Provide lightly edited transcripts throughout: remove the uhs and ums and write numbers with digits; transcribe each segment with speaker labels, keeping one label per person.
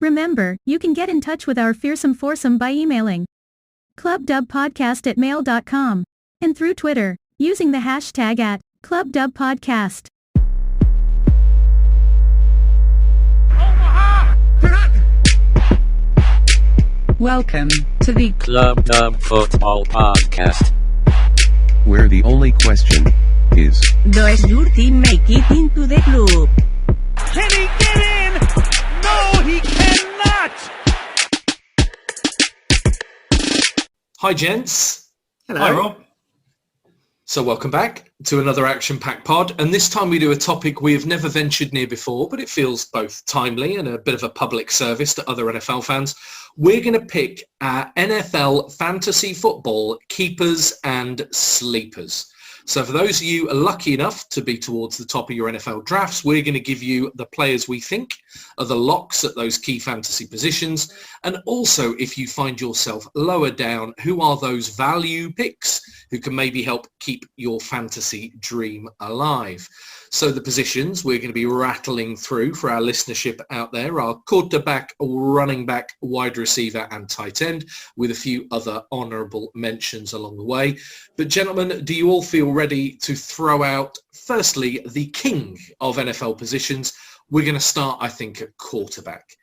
Speaker 1: Remember, you can get in touch with our Fearsome Foursome by emailing clubdubpodcast@mail.com and through Twitter, using the hashtag @clubdubpodcast.
Speaker 2: Welcome to the
Speaker 3: Club Dub Football Podcast,
Speaker 4: where the only question is,
Speaker 5: does your team make it into the club?
Speaker 6: Can he get in? No, he cannot!
Speaker 7: Hi gents.
Speaker 8: Hello.
Speaker 7: Hi Rob. So welcome back to another action-packed pod, and this time we do a topic we have never ventured near before, but it feels both timely and a bit of a public service to other NFL fans. We're going to pick our NFL fantasy football keepers and sleepers. So for those of you lucky enough to be towards the top of your NFL drafts, we're going to give you the players we think are the locks at those key fantasy positions. And also, if you find yourself lower down, who are those value picks who can maybe help keep your fantasy dream alive? So the positions we're going to be rattling through for our listenership out there are quarterback, running back, wide receiver and tight end, with a few other honourable mentions along the way. But gentlemen, do you all feel ready to throw out, firstly, the king of NFL positions? We're going to start, I think, at quarterback.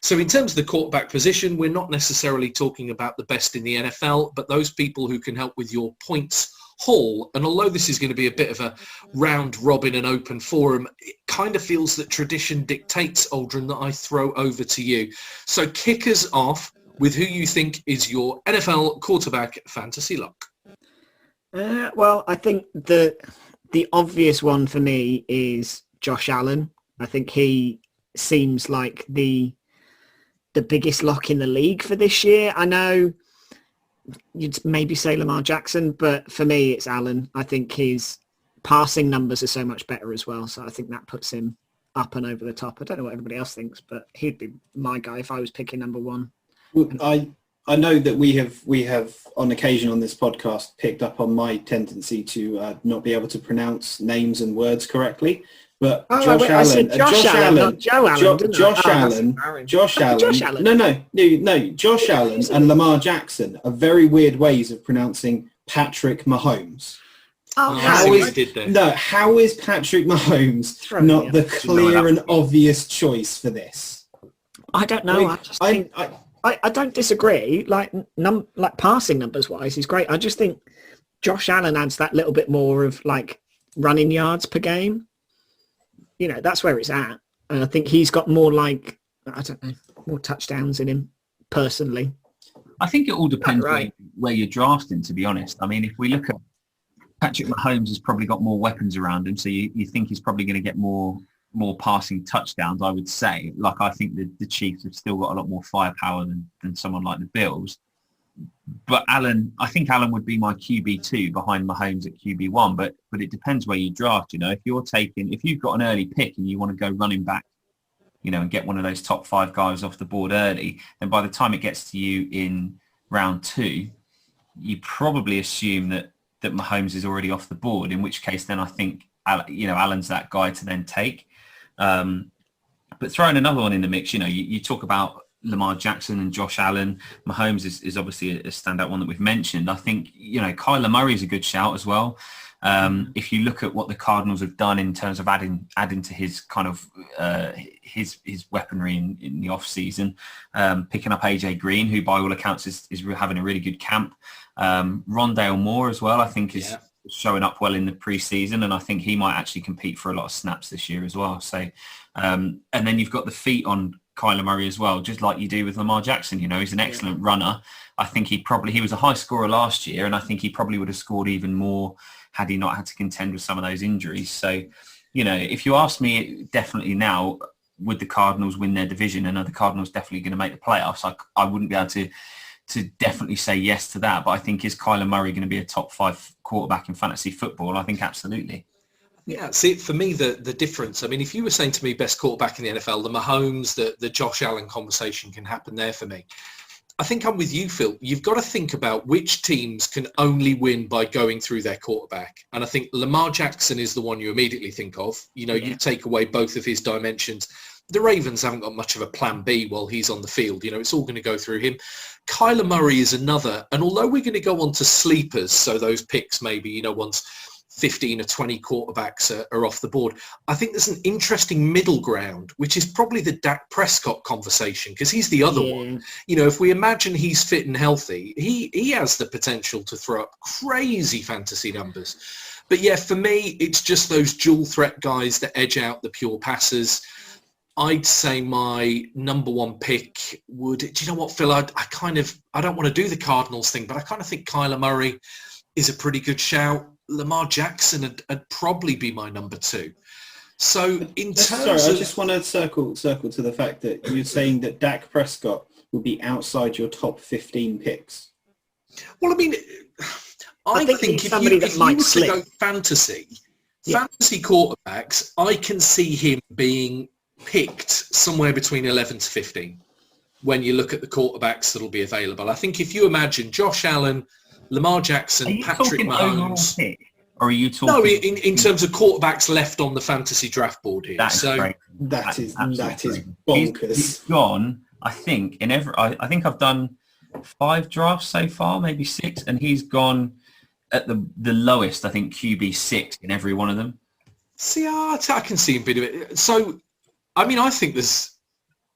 Speaker 7: So in terms of the quarterback position, we're not necessarily talking about the best in the NFL, but those people who can help with your points haul. And although this is going to be a bit of a round robin and open forum, it kind of feels that tradition dictates, Aldrin, that I throw over to you. So kick us off with who you think is your NFL quarterback fantasy lock.
Speaker 8: Well, I think the obvious one for me is Josh Allen. I think he seems like the biggest lock in the league for this year. I know you'd maybe say Lamar Jackson, but for me, it's Allen. I think his passing numbers are so much better as well. So I think that puts him up and over the top. I don't know what everybody else thinks, but he'd be my guy if I was picking number one.
Speaker 9: Well, I know that we have on occasion on this podcast picked up on my tendency to not be able to pronounce names and words correctly. But Josh Allen, Josh Allen, Josh Allen. No. Josh Allen and Lamar Jackson are very weird ways of pronouncing Patrick Mahomes. How is Patrick Mahomes not the clear and obvious choice for this?
Speaker 8: I don't know. I don't disagree. Like passing numbers wise, he's great. I just think Josh Allen adds that little bit more of like running yards per game. You know, that's where it's at. And I think he's got more more touchdowns in him personally.
Speaker 10: I think it all depends where you're drafting, to be honest. I mean, if we look at Patrick Mahomes, has probably got more weapons around him. So you think he's probably going to get more passing touchdowns, I would say. Like, I think the Chiefs have still got a lot more firepower than someone like the Bills. But I think Allen would be my QB2 behind Mahomes at QB1, but it depends where you draft. You know, if you've got an early pick and you want to go running back, you know, and get one of those top 5 guys off the board early, then by the time it gets to you in round 2, you probably assume that Mahomes is already off the board, in which case then I think, you know, Allen's that guy to then take. But throwing another one in the mix, you know, you talk about Lamar Jackson and Josh Allen. Mahomes is obviously a standout one that we've mentioned. I think, you know, Kyler Murray is a good shout as well. If you look at what the Cardinals have done in terms of adding to his kind of his weaponry in the off season, picking up AJ Green, who by all accounts is having a really good camp. Rondale Moore as well, I think is showing up well in the preseason, and I think he might actually compete for a lot of snaps this year as well. So, and then you've got the feet on Kyler Murray as well, just like you do with Lamar Jackson. You know, he's an excellent runner. I think he was a high scorer last year, and I think he probably would have scored even more had he not had to contend with some of those injuries. So, you know, if you ask me definitely now, would the Cardinals win their division and are the Cardinals definitely going to make the playoffs? I wouldn't be able to definitely say yes to that. But I think, is Kyler Murray going to be a top 5 quarterback in fantasy football? I think absolutely.
Speaker 7: Yeah, see, for me, the difference, I mean, if you were saying to me best quarterback in the NFL, the Mahomes, the Josh Allen conversation can happen there for me. I think I'm with you, Phil. You've got to think about which teams can only win by going through their quarterback. And I think Lamar Jackson is the one you immediately think of. You know, you take away both of his dimensions the Ravens haven't got much of a plan B while he's on the field. It's all going to go through him. Kyler Murray is another. And although we're going to go on to sleepers, so those picks maybe, once 15 or 20 quarterbacks are off the board, I think there's an interesting middle ground, which is probably the Dak Prescott conversation, because he's the other one. If we imagine he's fit and healthy, he has the potential to throw up crazy fantasy numbers. But yeah, for me, it's just those dual threat guys that edge out the pure passers. I'd say my number one pick would, do you know what, Phil? I don't want to do the Cardinals thing, but I kind of think Kyler Murray is a pretty good shout. Lamar Jackson would probably be my number two. So in terms
Speaker 9: I just want to circle to the fact that you're saying that Dak Prescott would be outside your top 15 picks.
Speaker 7: Well, I mean, I think if you were to go fantasy quarterbacks, I can see him being picked somewhere between 11 to 15 when you look at the quarterbacks that'll be available. I think if you imagine Josh Allen, Lamar Jackson, Patrick Mahomes.
Speaker 10: Or are you talking?
Speaker 7: No, in terms of quarterbacks left on the fantasy draft board here.
Speaker 9: That is bonkers.
Speaker 10: He's gone, I think, I think I've done 5 drafts so far, maybe 6, and he's gone at the lowest, I think, QB 6 in every one of them.
Speaker 7: See, I can see him being a bit. So, I mean, I think there's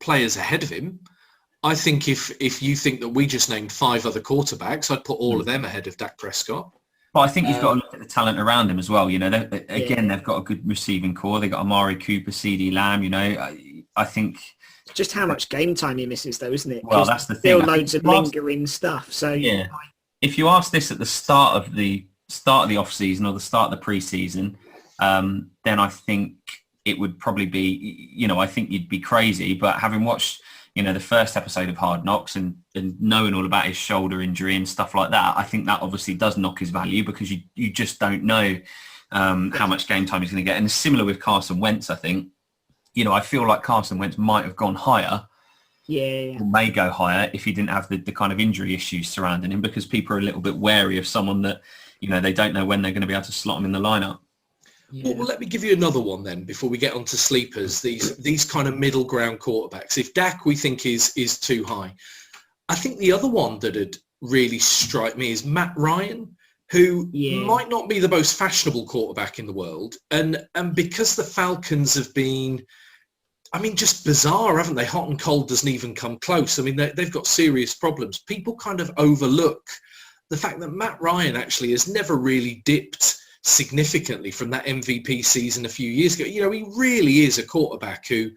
Speaker 7: players ahead of him. I think if you think that we just named 5 other quarterbacks, I'd put all of them ahead of Dak Prescott.
Speaker 10: But I think you've got to look at the talent around him as well. They've got a good receiving core. They've got Amari Cooper, CeeDee Lamb. I think
Speaker 8: just how much game time he misses, though, isn't it?
Speaker 10: Well, that's the thing.
Speaker 8: Still loads of lingering stuff. So
Speaker 10: yeah, if you ask this at the start of the off season or the start of the preseason, then I think it would probably be. I think you'd be crazy. But having watched the first episode of Hard Knocks and knowing all about his shoulder injury and stuff like that, I think that obviously does knock his value because you just don't know how much game time he's going to get. And it's similar with Carson Wentz, I think. I feel like Carson Wentz might have gone higher.
Speaker 8: Yeah.
Speaker 10: Or may go higher if he didn't have the kind of injury issues surrounding him, because people are a little bit wary of someone that, they don't know when they're going to be able to slot him in the lineup.
Speaker 7: Yeah. Well, let me give you another one then before we get on to sleepers, these kind of middle ground quarterbacks. If Dak we think is too high, I think the other one that would really strike me is Matt Ryan, who might not be the most fashionable quarterback in the world. And because the Falcons have been, just bizarre, haven't they? Hot and cold doesn't even come close. They've got serious problems. People kind of overlook the fact that Matt Ryan actually has never really dipped significantly from that MVP season a few years ago. He really is a quarterback who,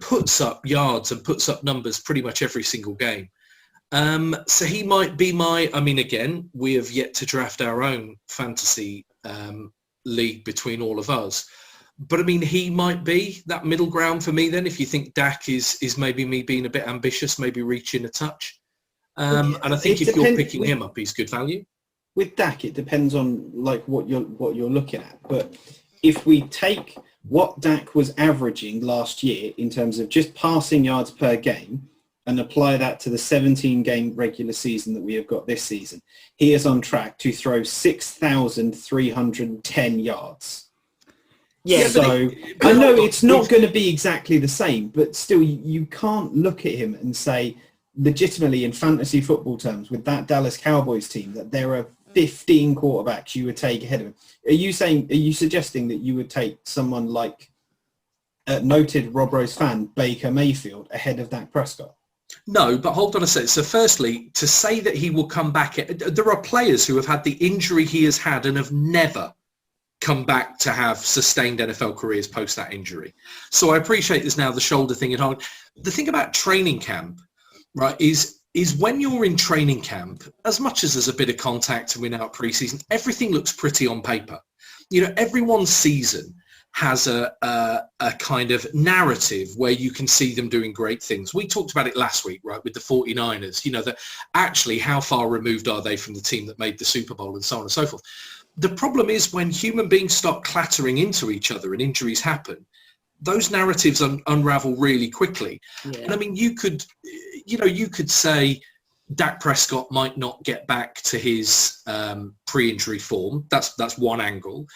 Speaker 7: puts up yards and puts up numbers pretty much every single game. So he might be again, we have yet to draft our own fantasy league between all of us. But he might be that middle ground for me then, if you think Dak is maybe me being a bit ambitious, maybe reaching a touch. And I think if you're picking him up, he's good value.
Speaker 9: With Dak, it depends on what you're looking at. But if we take what Dak was averaging last year in terms of just passing yards per game and apply that to the 17-game regular season that we have got this season, he is on track to throw 6,310 yards.
Speaker 8: Yeah,
Speaker 9: so I know it's not going to be exactly the same, but still you can't look at him and say legitimately in fantasy football terms with that Dallas Cowboys team that there are 15 quarterbacks you would take ahead of him. Are you suggesting that you would take someone like noted Rob Rose fan Baker Mayfield ahead of Dak Prescott?
Speaker 7: No, but hold on a second. So firstly, to say that he will come back, there are players who have had the injury he has had and have never come back to have sustained NFL careers post that injury. So I appreciate there's now the shoulder thing at hard. The thing about training camp, right, is when you're in training camp, as much as there's a bit of contact and we're now at preseason, everything looks pretty on paper. Everyone's season has a kind of narrative where you can see them doing great things. We talked about it last week, right, with the 49ers, that actually how far removed are they from the team that made the Super Bowl and so on and so forth. The problem is when human beings start clattering into each other and injuries happen, those narratives unravel really quickly. Yeah. And you could say Dak Prescott might not get back to his pre-injury form. That's one angle.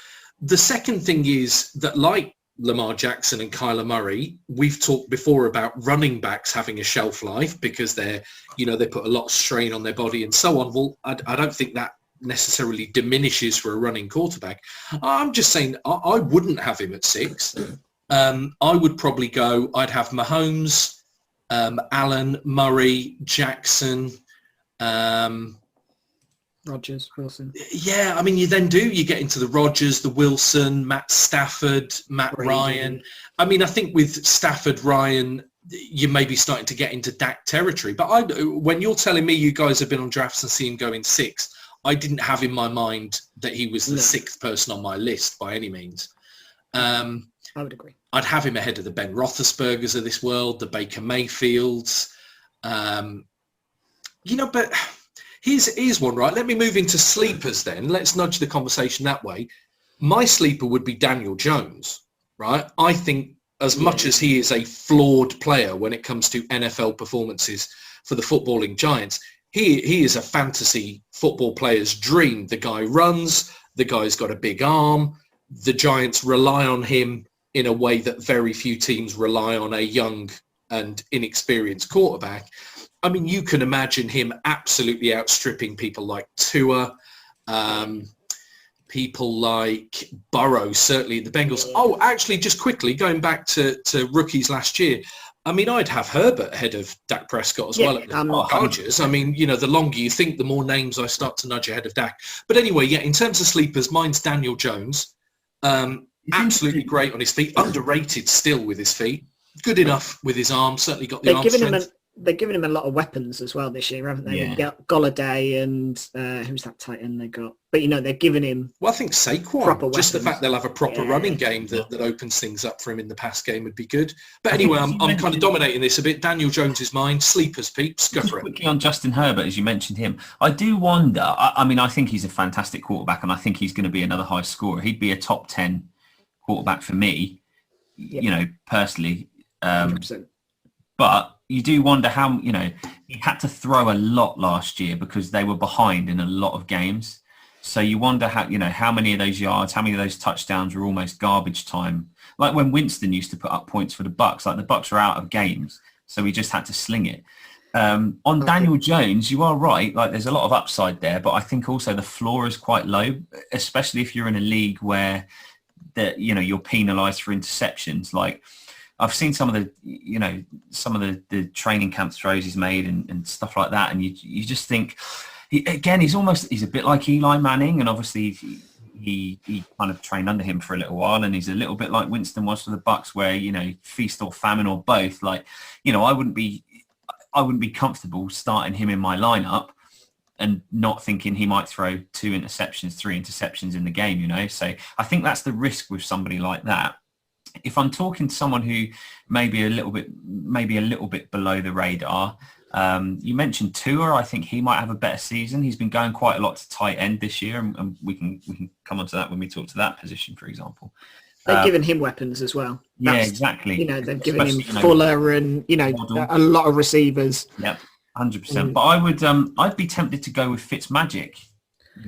Speaker 7: The second thing is that, like Lamar Jackson and Kyler Murray. We've talked before about running backs having a shelf life because they put a lot of strain on their body and so on. Well, I don't think that necessarily diminishes for a running quarterback. I'm just saying I wouldn't have him at 6. I would probably I'd have Mahomes, Allen, Murray, Jackson,
Speaker 8: Rodgers, Wilson.
Speaker 7: Yeah, I mean, you get into the Rodgers, the Wilson, Matt Stafford, Matt
Speaker 8: Brady.
Speaker 7: Ryan. I mean, I think with Stafford, Ryan, you may be starting to get into Dak territory. But when you're telling me you guys have been on drafts and see him go in 6, I didn't have in my mind that he was the 6th person on my list by any means.
Speaker 8: I would agree.
Speaker 7: I'd have him ahead of the Ben Roethlisbergers of this world, the Baker Mayfields. But here's one, right? Let me move into sleepers then. Let's nudge the conversation that way. My sleeper would be Daniel Jones, right? I think as much as he is a flawed player when it comes to NFL performances for the footballing Giants, he is a fantasy football player's dream. The guy runs, the guy's got a big arm. The Giants rely on him in a way that very few teams rely on a young and inexperienced quarterback. I mean, you can imagine him absolutely outstripping people like Tua, people like Burrow, certainly the Bengals. Oh, actually, just quickly, going back to rookies last year, I mean, I'd have Herbert ahead of Dak Prescott as well at the Chargers. I mean, the longer you think, the more names I start to nudge ahead of Dak. But anyway, in terms of sleepers, mine's Daniel Jones. Absolutely great on his feet, underrated still with his feet. Good enough with his arm, certainly got the arm strength.
Speaker 8: They're giving him a lot of weapons as well this year, haven't they?
Speaker 10: Yeah.
Speaker 8: They've got Golladay and who's that tight end they got? But, they're giving him
Speaker 7: Well, I think Saquon,
Speaker 8: proper
Speaker 7: just the
Speaker 8: weapons.
Speaker 7: fact they'll have a proper running game that opens things up for him in the pass game would be good. But anyway, I'm kind of dominating this a bit. Daniel Jones is mine. Sleepers, peeps. Go for it.
Speaker 10: Quickly on Justin Herbert, as you mentioned him, I do wonder, I think he's a fantastic quarterback and I think he's going to be another high scorer. He'd be a top 10 quarterback for me, personally.
Speaker 8: 100%.
Speaker 10: But you do wonder how, he had to throw a lot last year because they were behind in a lot of games. So you wonder how many of those yards, how many of those touchdowns were almost garbage time. Like when Winston used to put up points for the Bucks, like the Bucks were out of games. So he just had to sling it. On Daniel Jones, you are right. Like there's a lot of upside there, but I think also the floor is quite low, especially if you're in a league where you're penalised for interceptions. Like I've seen some of the training camp throws he's made and stuff like that, and you just think, he's a bit like Eli Manning, and obviously he kind of trained under him for a little while, and he's a little bit like Winston was for the Bucks, where feast or famine or both. Like I wouldn't be comfortable starting him in my lineup and not thinking he might throw 2 interceptions, 3 interceptions in the game. So I think that's the risk with somebody like that. If I'm talking to someone who maybe a little bit below the radar, you mentioned Tua. I think he might have a better season. He's been going quite a lot to tight end this year, and we can come on to that when we talk to that position, for example.
Speaker 8: They've given him weapons as well.
Speaker 10: Exactly.
Speaker 8: They've given him Fuller and a lot of receivers.
Speaker 10: Yep, 100%. But I'd be tempted to go with Fitzmagic.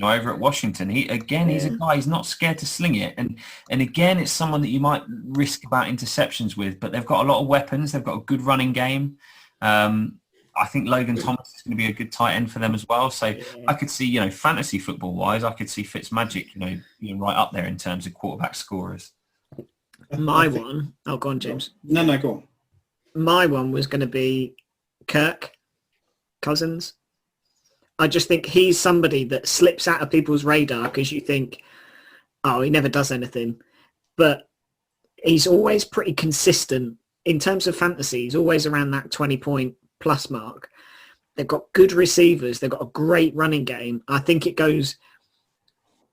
Speaker 10: Over at Washington, he's a guy. He's not scared to sling it, and again, it's someone that you might risk about interceptions with. But they've got a lot of weapons. They've got a good running game. I think Logan Thomas is going to be a good tight end for them as well. So I could see, fantasy football wise, I could see Fitzmagic, being right up there in terms of quarterback scorers.
Speaker 8: My one. Oh, go on, James.
Speaker 9: No, go on.
Speaker 8: My one was going to be Kirk Cousins. I just think he's somebody that slips out of people's radar because you think, oh, he never does anything. But he's always pretty consistent in terms of fantasy. He's always around that 20-point plus mark. They've got good receivers. They've got a great running game. I think it goes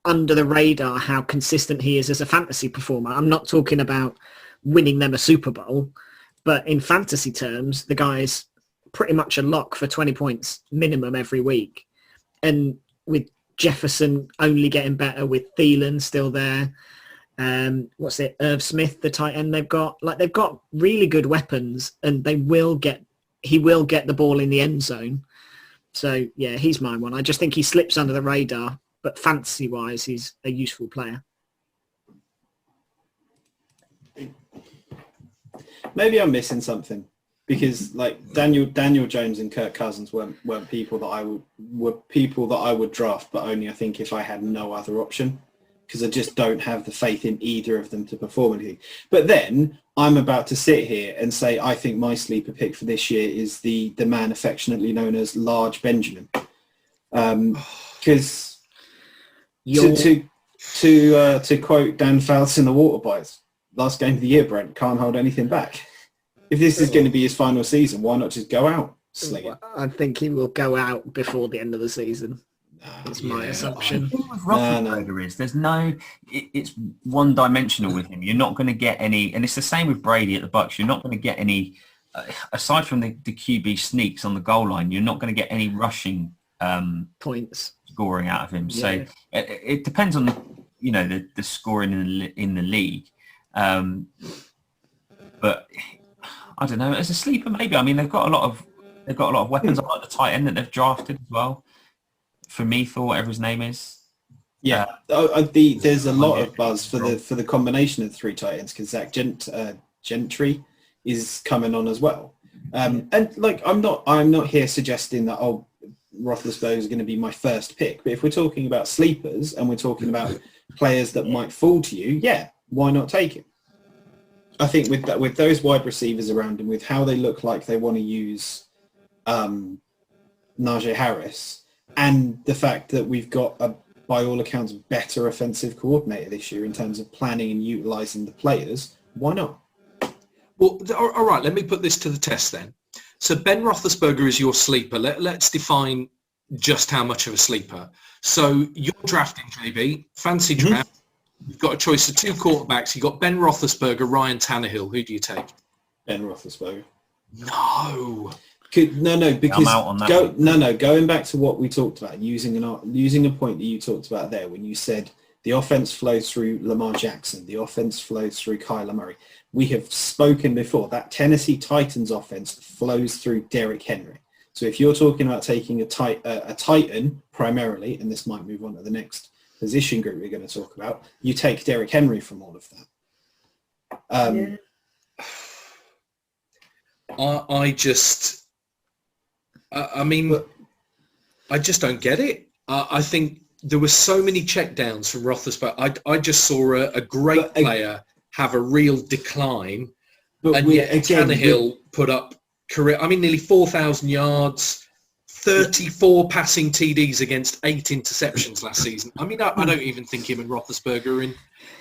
Speaker 8: under the radar how consistent he is as a fantasy performer. I'm not talking about winning them a Super Bowl, but in fantasy terms, the guy's pretty much a lock for 20 points minimum every week. And with Jefferson only getting better, with Thielen still there, Irv Smith, the tight end they've got really good weapons, and he will get the ball in the end zone. So yeah, he's my one. I just think he slips under the radar, but fantasy wise, he's a useful player.
Speaker 9: maybe I'm missing something, because like Daniel Jones and Kirk Cousins weren't people that I would draft, but only I think if I had no other option, because I just don't have the faith in either of them to perform anything. But then I'm about to sit here and say I think my sleeper pick for this year is the man affectionately known as Large Benjamin, because to quote Dan Fouts in the Water Bites, last game of the year, Brent, can't hold anything back. If this is going to be his final season, why not just go out slinging?
Speaker 8: I think he will go out before the end of the season. That's my assumption.
Speaker 10: It's one-dimensional with him. You're not going to get any, and it's the same with Brady at the Bucks. You're not going to get any, aside from the QB sneaks on the goal line, you're not going to get any rushing
Speaker 8: points
Speaker 10: scoring out of him. Yeah. So it depends on the scoring in the league. But I don't know. As a sleeper, maybe. I mean, they've got a lot of weapons. I like the tight end that they've drafted as well. For me, Thor, whatever his name is.
Speaker 9: Yeah, there's a lot of buzz for the combination of the three tight ends, because Zach Gentry is coming on as well. And like I'm not here suggesting that Roethlisberger is going to be my first pick, but if we're talking about sleepers and we're talking about players that might fall to you, yeah, why not take him? I think with those wide receivers around him, with how they look like they want to use Najee Harris, and the fact that we've got by all accounts, better offensive coordinator this year in terms of planning and utilising the players, why not?
Speaker 7: Well, all right, let me put this to the test then. So Ben Roethlisberger is your sleeper. Let's define just how much of a sleeper. So you're drafting, JB, fancy draft. You've got a choice of two quarterbacks. You've got Ben Roethlisberger, Ryan Tannehill. Who do you take?
Speaker 9: Ben Roethlisberger.
Speaker 7: No.
Speaker 9: Because
Speaker 10: I'm out on that
Speaker 9: going back to what we talked about, using a point that you talked about there when you said the offense flows through Lamar Jackson, the offense flows through Kyler Murray. We have spoken before that Tennessee Titans offense flows through Derrick Henry. So if you're talking about taking a Titan primarily, and this might move on to the next position group we're going to talk about, you take Derrick Henry from all of that.
Speaker 7: I just don't get it. I think there were so many checkdowns from Roethlisberger. I just saw a great player have a real decline, and yet Tannehill put up nearly 4,000 yards, 34 passing TDs against 8 interceptions last season. I mean, I don't even think him and Roethlisberger are in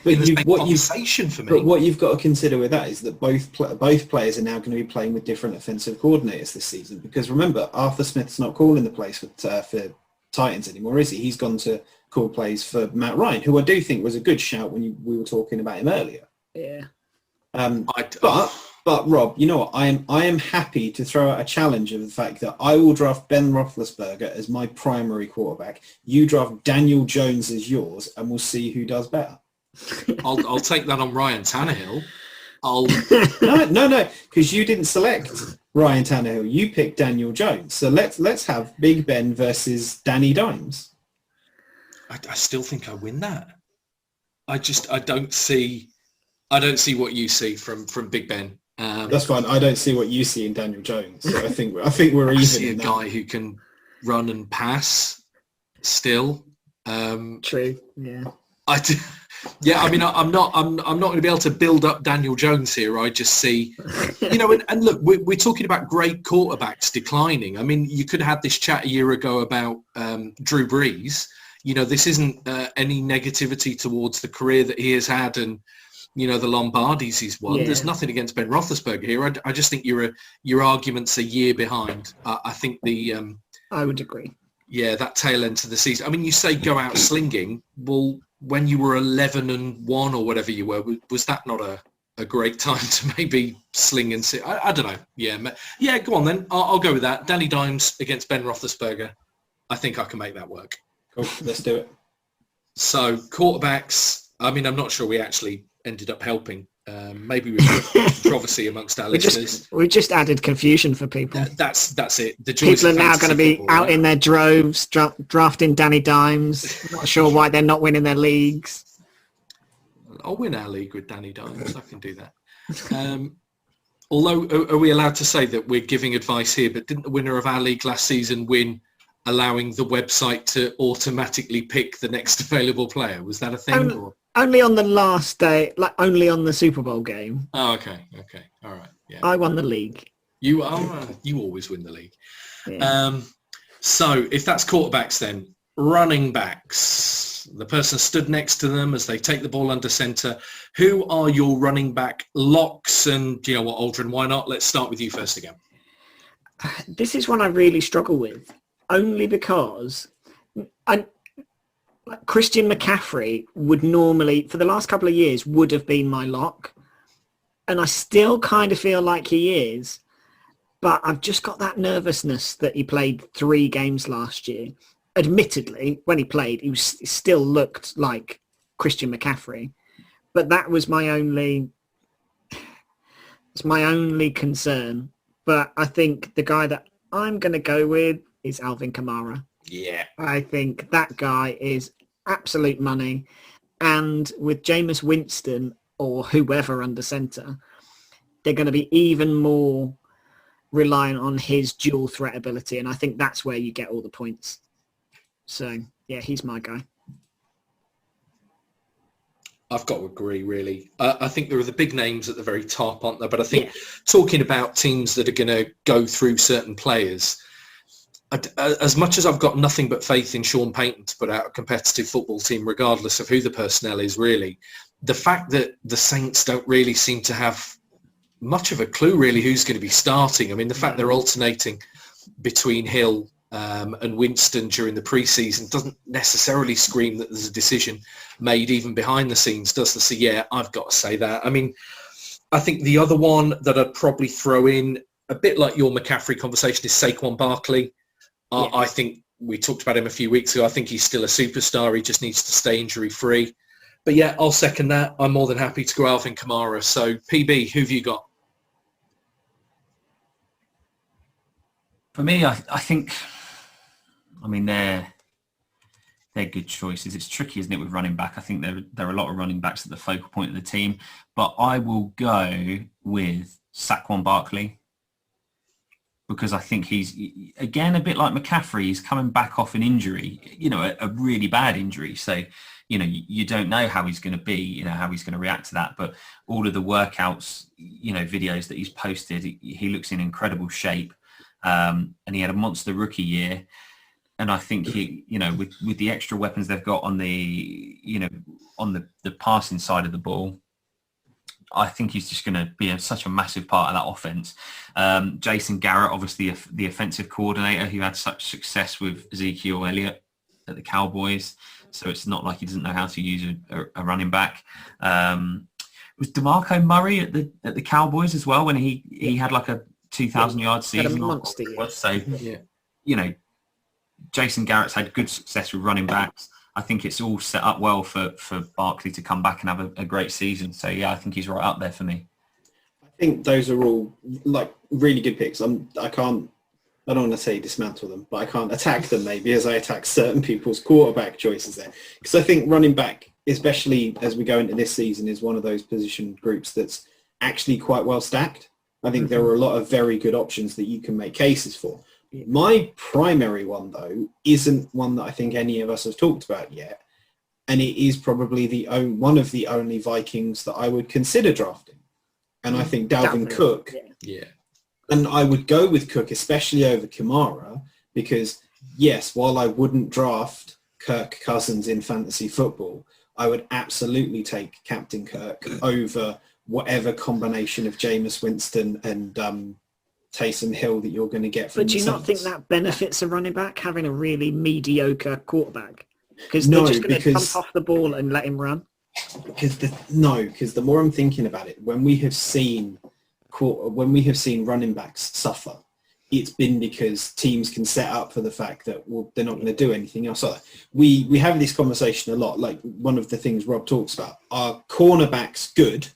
Speaker 7: the same conversation for me.
Speaker 9: But what you've got to consider with that is that both players are now going to be playing with different offensive coordinators this season. Because remember, Arthur Smith's not calling the plays for Titans anymore, is he? He's gone to call plays for Matt Ryan, who I do think was a good shout when we were talking about him earlier.
Speaker 8: Yeah.
Speaker 9: But Rob, you know what? I am happy to throw out a challenge of the fact that I will draft Ben Roethlisberger as my primary quarterback. You draft Daniel Jones as yours, and we'll see who does better.
Speaker 7: I'll take that on Ryan Tannehill.
Speaker 9: No, because you didn't select Ryan Tannehill. You picked Daniel Jones. So let's have Big Ben versus Danny Dimes.
Speaker 7: I still think I win that. I don't see what you see from Big Ben.
Speaker 9: That's fine. I don't see what you see in Daniel Jones. So I think we're even.
Speaker 7: I see a guy who can run and pass still.
Speaker 8: True. Yeah.
Speaker 7: Yeah, I mean, I'm not going to be able to build up Daniel Jones here. I just see, and look, we're talking about great quarterbacks declining. I mean, you could have had this chat a year ago about Drew Brees. This isn't any negativity towards the career that he has had and, the Lombardis he's won. Yeah. There's nothing against Ben Roethlisberger here. I just think your argument's a year behind. I think
Speaker 8: I would agree.
Speaker 7: Yeah, that tail end to the season. I mean, you say go out slinging. Well, when you were 11-1 or whatever you were, was that not a great time to maybe sling and sit? I don't know. Yeah, go on then. I'll go with that. Danny Dimes against Ben Roethlisberger. I think I can make that work.
Speaker 9: Cool. Let's do it.
Speaker 7: So quarterbacks. I mean, I'm not sure we actually ended up helping. Maybe we put controversy amongst our listeners.
Speaker 8: We just added confusion for people.
Speaker 7: That's it. The
Speaker 8: people are now going to be out in their droves drafting Danny Dimes. Not sure why they're not winning their leagues.
Speaker 7: I'll win our league with Danny Dimes. I can do that. Although, are we allowed to say that we're giving advice here, but didn't the winner of our league last season win allowing the website to automatically pick the next available player? Was that a thing?
Speaker 8: Only on the last day, like only on the Super Bowl game.
Speaker 7: Oh, okay. All right. Yeah.
Speaker 8: I won the league.
Speaker 7: You always win the league.
Speaker 8: Yeah.
Speaker 7: So if that's quarterbacks then, running backs, the person stood next to them as they take the ball under centre. Who are your running back locks? And you know what, Aldrin, why not? Let's start with you first again.
Speaker 8: This is one I really struggle with, only because Christian McCaffrey would normally, for the last couple of years, would have been my lock. And I still kind of feel like he is. But I've just got that nervousness that he played 3 games last year. Admittedly, when he played, he still looked like Christian McCaffrey. But that was my only concern. But I think the guy that I'm going to go with is Alvin Kamara.
Speaker 7: Yeah.
Speaker 8: I think that guy is absolute money. And with Jameis Winston or whoever under centre, they're going to be even more relying on his dual threat ability, and I think that's where you get all the points. So, yeah, he's my guy.
Speaker 7: I've got to agree, really. I think there are the big names at the very top, aren't there? But I think talking about teams that are going to go through certain players, as much as I've got nothing but faith in Sean Payton to put out a competitive football team, regardless of who the personnel is, really, the fact that the Saints don't really seem to have much of a clue really who's going to be starting. I mean, the fact they're alternating between Hill and Winston during the preseason doesn't necessarily scream that there's a decision made even behind the scenes, does there? So yeah, I've got to say that. I mean, I think the other one that I'd probably throw in, a bit like your McCaffrey conversation, is Saquon Barkley. I think we talked about him a few weeks ago. I think he's still a superstar. He just needs to stay injury free. But yeah, I'll second that. I'm more than happy to go Alvin Kamara. So PB, who've you got?
Speaker 10: For me, I think, I mean, they're good choices. It's tricky, isn't it, with running back? I think there are a lot of running backs at the focal point of the team, but I will go with Saquon Barkley because I think he's, again, a bit like McCaffrey. He's coming back off an injury, a really bad injury. So, you don't know how he's going to be, how he's going to react to that. But all of the workouts, videos that he's posted, he looks in incredible shape. And he had a monster rookie year, and I think he, with the extra weapons they've got on the, on the passing side of the ball, I think he's just going to be such a massive part of that offense. Jason Garrett, obviously the offensive coordinator, who had such success with Ezekiel Elliott at the Cowboys, so it's not like he doesn't know how to use a running back. Was DeMarco Murray at the Cowboys as well when he had like a 2,000-yard season?
Speaker 8: Monster,
Speaker 10: so, Jason Garrett's had good success with running backs. I think it's all set up well for Barkley to come back and have a great season. So, yeah, I think he's right up there for me.
Speaker 9: I think those are all, really good picks. I don't want to say dismantle them, but I can't attack them maybe as I attack certain people's quarterback choices there. Because I think running back, especially as we go into this season, is one of those position groups that's actually quite well stacked. I think there are a lot of very good options that you can make cases for. My primary one, though, isn't one that I think any of us have talked about yet. And it is probably one of the only Vikings that I would consider drafting. And I think Dalvin Cook.
Speaker 7: Yeah.
Speaker 9: And I would go with Cook, especially over Kamara, because, yes, while I wouldn't draft Kirk Cousins in fantasy football, I would absolutely take Captain Kirk over whatever combination of Jameis Winston and Taysom Hill that you're going to get from
Speaker 8: But do you not think that benefits a running back, having a really mediocre quarterback? Because they're just going to pump off the ball and let him run?
Speaker 9: Because the more I'm thinking about it, when we have seen running backs suffer, it's been because teams can set up for the fact that they're not going to do anything else. We have this conversation a lot. Like one of the things Rob talks about, are cornerbacks good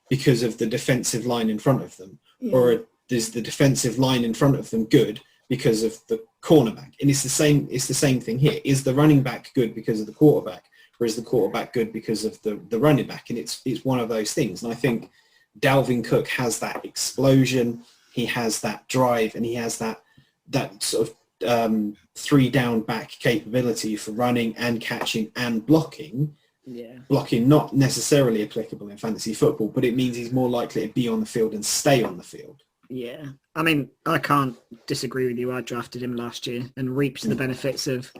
Speaker 9: because of the defensive line in front of them, or is the defensive line in front of them good because of the cornerback? And it's the same thing here. Is the running back good because of the quarterback, or is the quarterback good because of the running back? And it's one of those things. And I think Dalvin Cook has that explosion, he has that drive, and he has that sort of 3 down back capability for running and catching and blocking.
Speaker 8: Yeah.
Speaker 9: Blocking not necessarily applicable in fantasy football, but it means he's more likely to be on the field and stay on the field.
Speaker 8: Yeah. I mean, I can't disagree with you. I drafted him last year and reaped the benefits of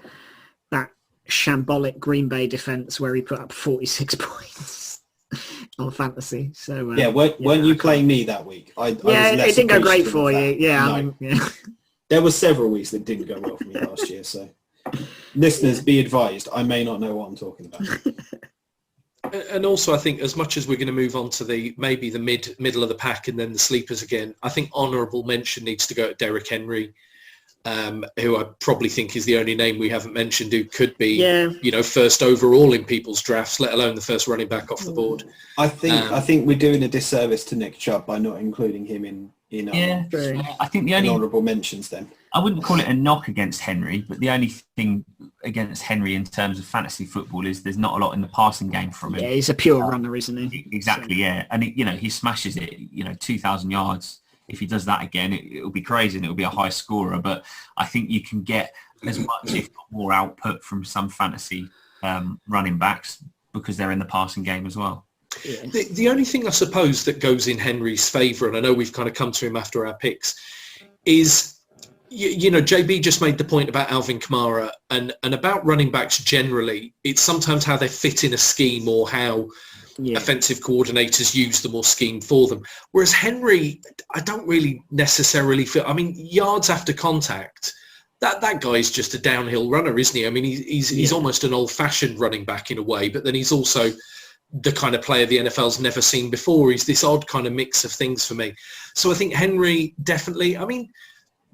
Speaker 8: that shambolic Green Bay defense where he put up 46 points on fantasy. So
Speaker 9: weren't you playing me that week? I was less
Speaker 8: it didn't go great for you. Yeah,
Speaker 9: no.
Speaker 8: I mean, yeah.
Speaker 9: There were several weeks that didn't go well for me last year. So, listeners, be advised. I may not know what I'm talking about.
Speaker 7: And also, I think as much as we're going to move on to the middle of the pack and then the sleepers again, I think honourable mention needs to go to Derrick Henry, who I probably think is the only name we haven't mentioned who could be, first overall in people's drafts, let alone the first running back off the board.
Speaker 9: I think we're doing a disservice to Nick Chubb by not including him in
Speaker 10: I think the only
Speaker 9: honourable mentions then.
Speaker 10: I wouldn't call it a knock against Henry, but the only thing against Henry in terms of fantasy football is there's not a lot in the passing game from him.
Speaker 8: Yeah, he's a pure runner, isn't he?
Speaker 10: Exactly, yeah. And, he smashes it, 2,000 yards. If he does that again, it'll be crazy and it'll be a high scorer. But I think you can get as much, if not more, output from some fantasy running backs because they're in the passing game as well.
Speaker 7: Yeah. The only thing I suppose that goes in Henry's favour, and I know we've kind of come to him after our picks, is, JB just made the point about Alvin Kamara and about running backs generally. It's sometimes how they fit in a scheme or how offensive coordinators use them or scheme for them. Whereas Henry, I don't really necessarily feel, yards after contact, that guy's just a downhill runner, isn't he? I mean, he's almost an old-fashioned running back in a way, but then he's also the kind of player the NFL's never seen before. He's this odd kind of mix of things for me. So I think Henry definitely,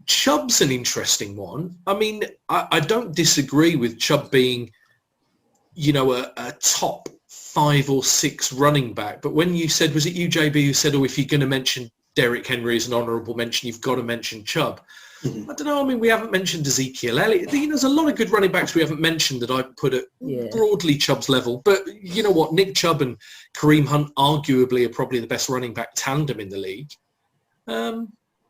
Speaker 7: Chubb's an interesting one. I don't disagree with Chubb being, a top 5 or 6 running back. But when you said, was it you, JB, who said, if you're going to mention Derrick Henry as an honourable mention, you've got to mention Chubb. Mm-hmm. I don't know. We haven't mentioned Ezekiel Elliott. There's a lot of good running backs we haven't mentioned that I put at broadly Chubb's level. But you know what? Nick Chubb and Kareem Hunt arguably are probably the best running back tandem in the league.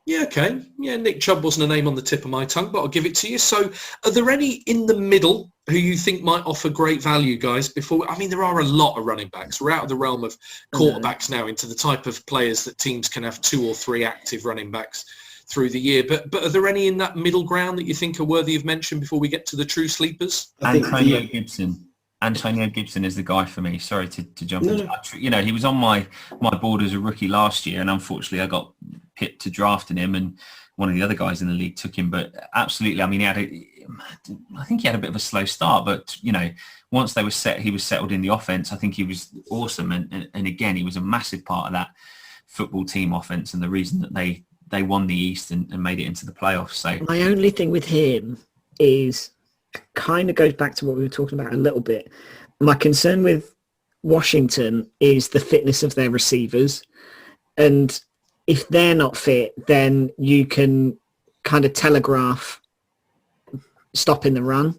Speaker 7: Nick Chubb wasn't a name on the tip of my tongue, but I'll give it to you. So are there any in the middle who you think might offer great value, guys? There are a lot of running backs. We're out of the realm of quarterbacks now into the type of players that teams can have 2 or 3 active running backs through the year. But are there any in that middle ground that you think are worthy of mention before we get to the true sleepers?
Speaker 10: Antonio Gibson is the guy for me. Sorry to jump into that. He was on my board as a rookie last year, and unfortunately I got pipped to drafting him, and one of the other guys in the league took him. But absolutely, I think he had a bit of a slow start, but once he was settled in the offense, I think he was awesome. And again, he was a massive part of that football team offense and the reason that they won the East and made it into the playoffs. So
Speaker 8: my only thing with him is kind of goes back to what we were talking about a little bit. My concern with Washington is the fitness of their receivers. And if they're not fit, then you can kind of telegraph stopping the run.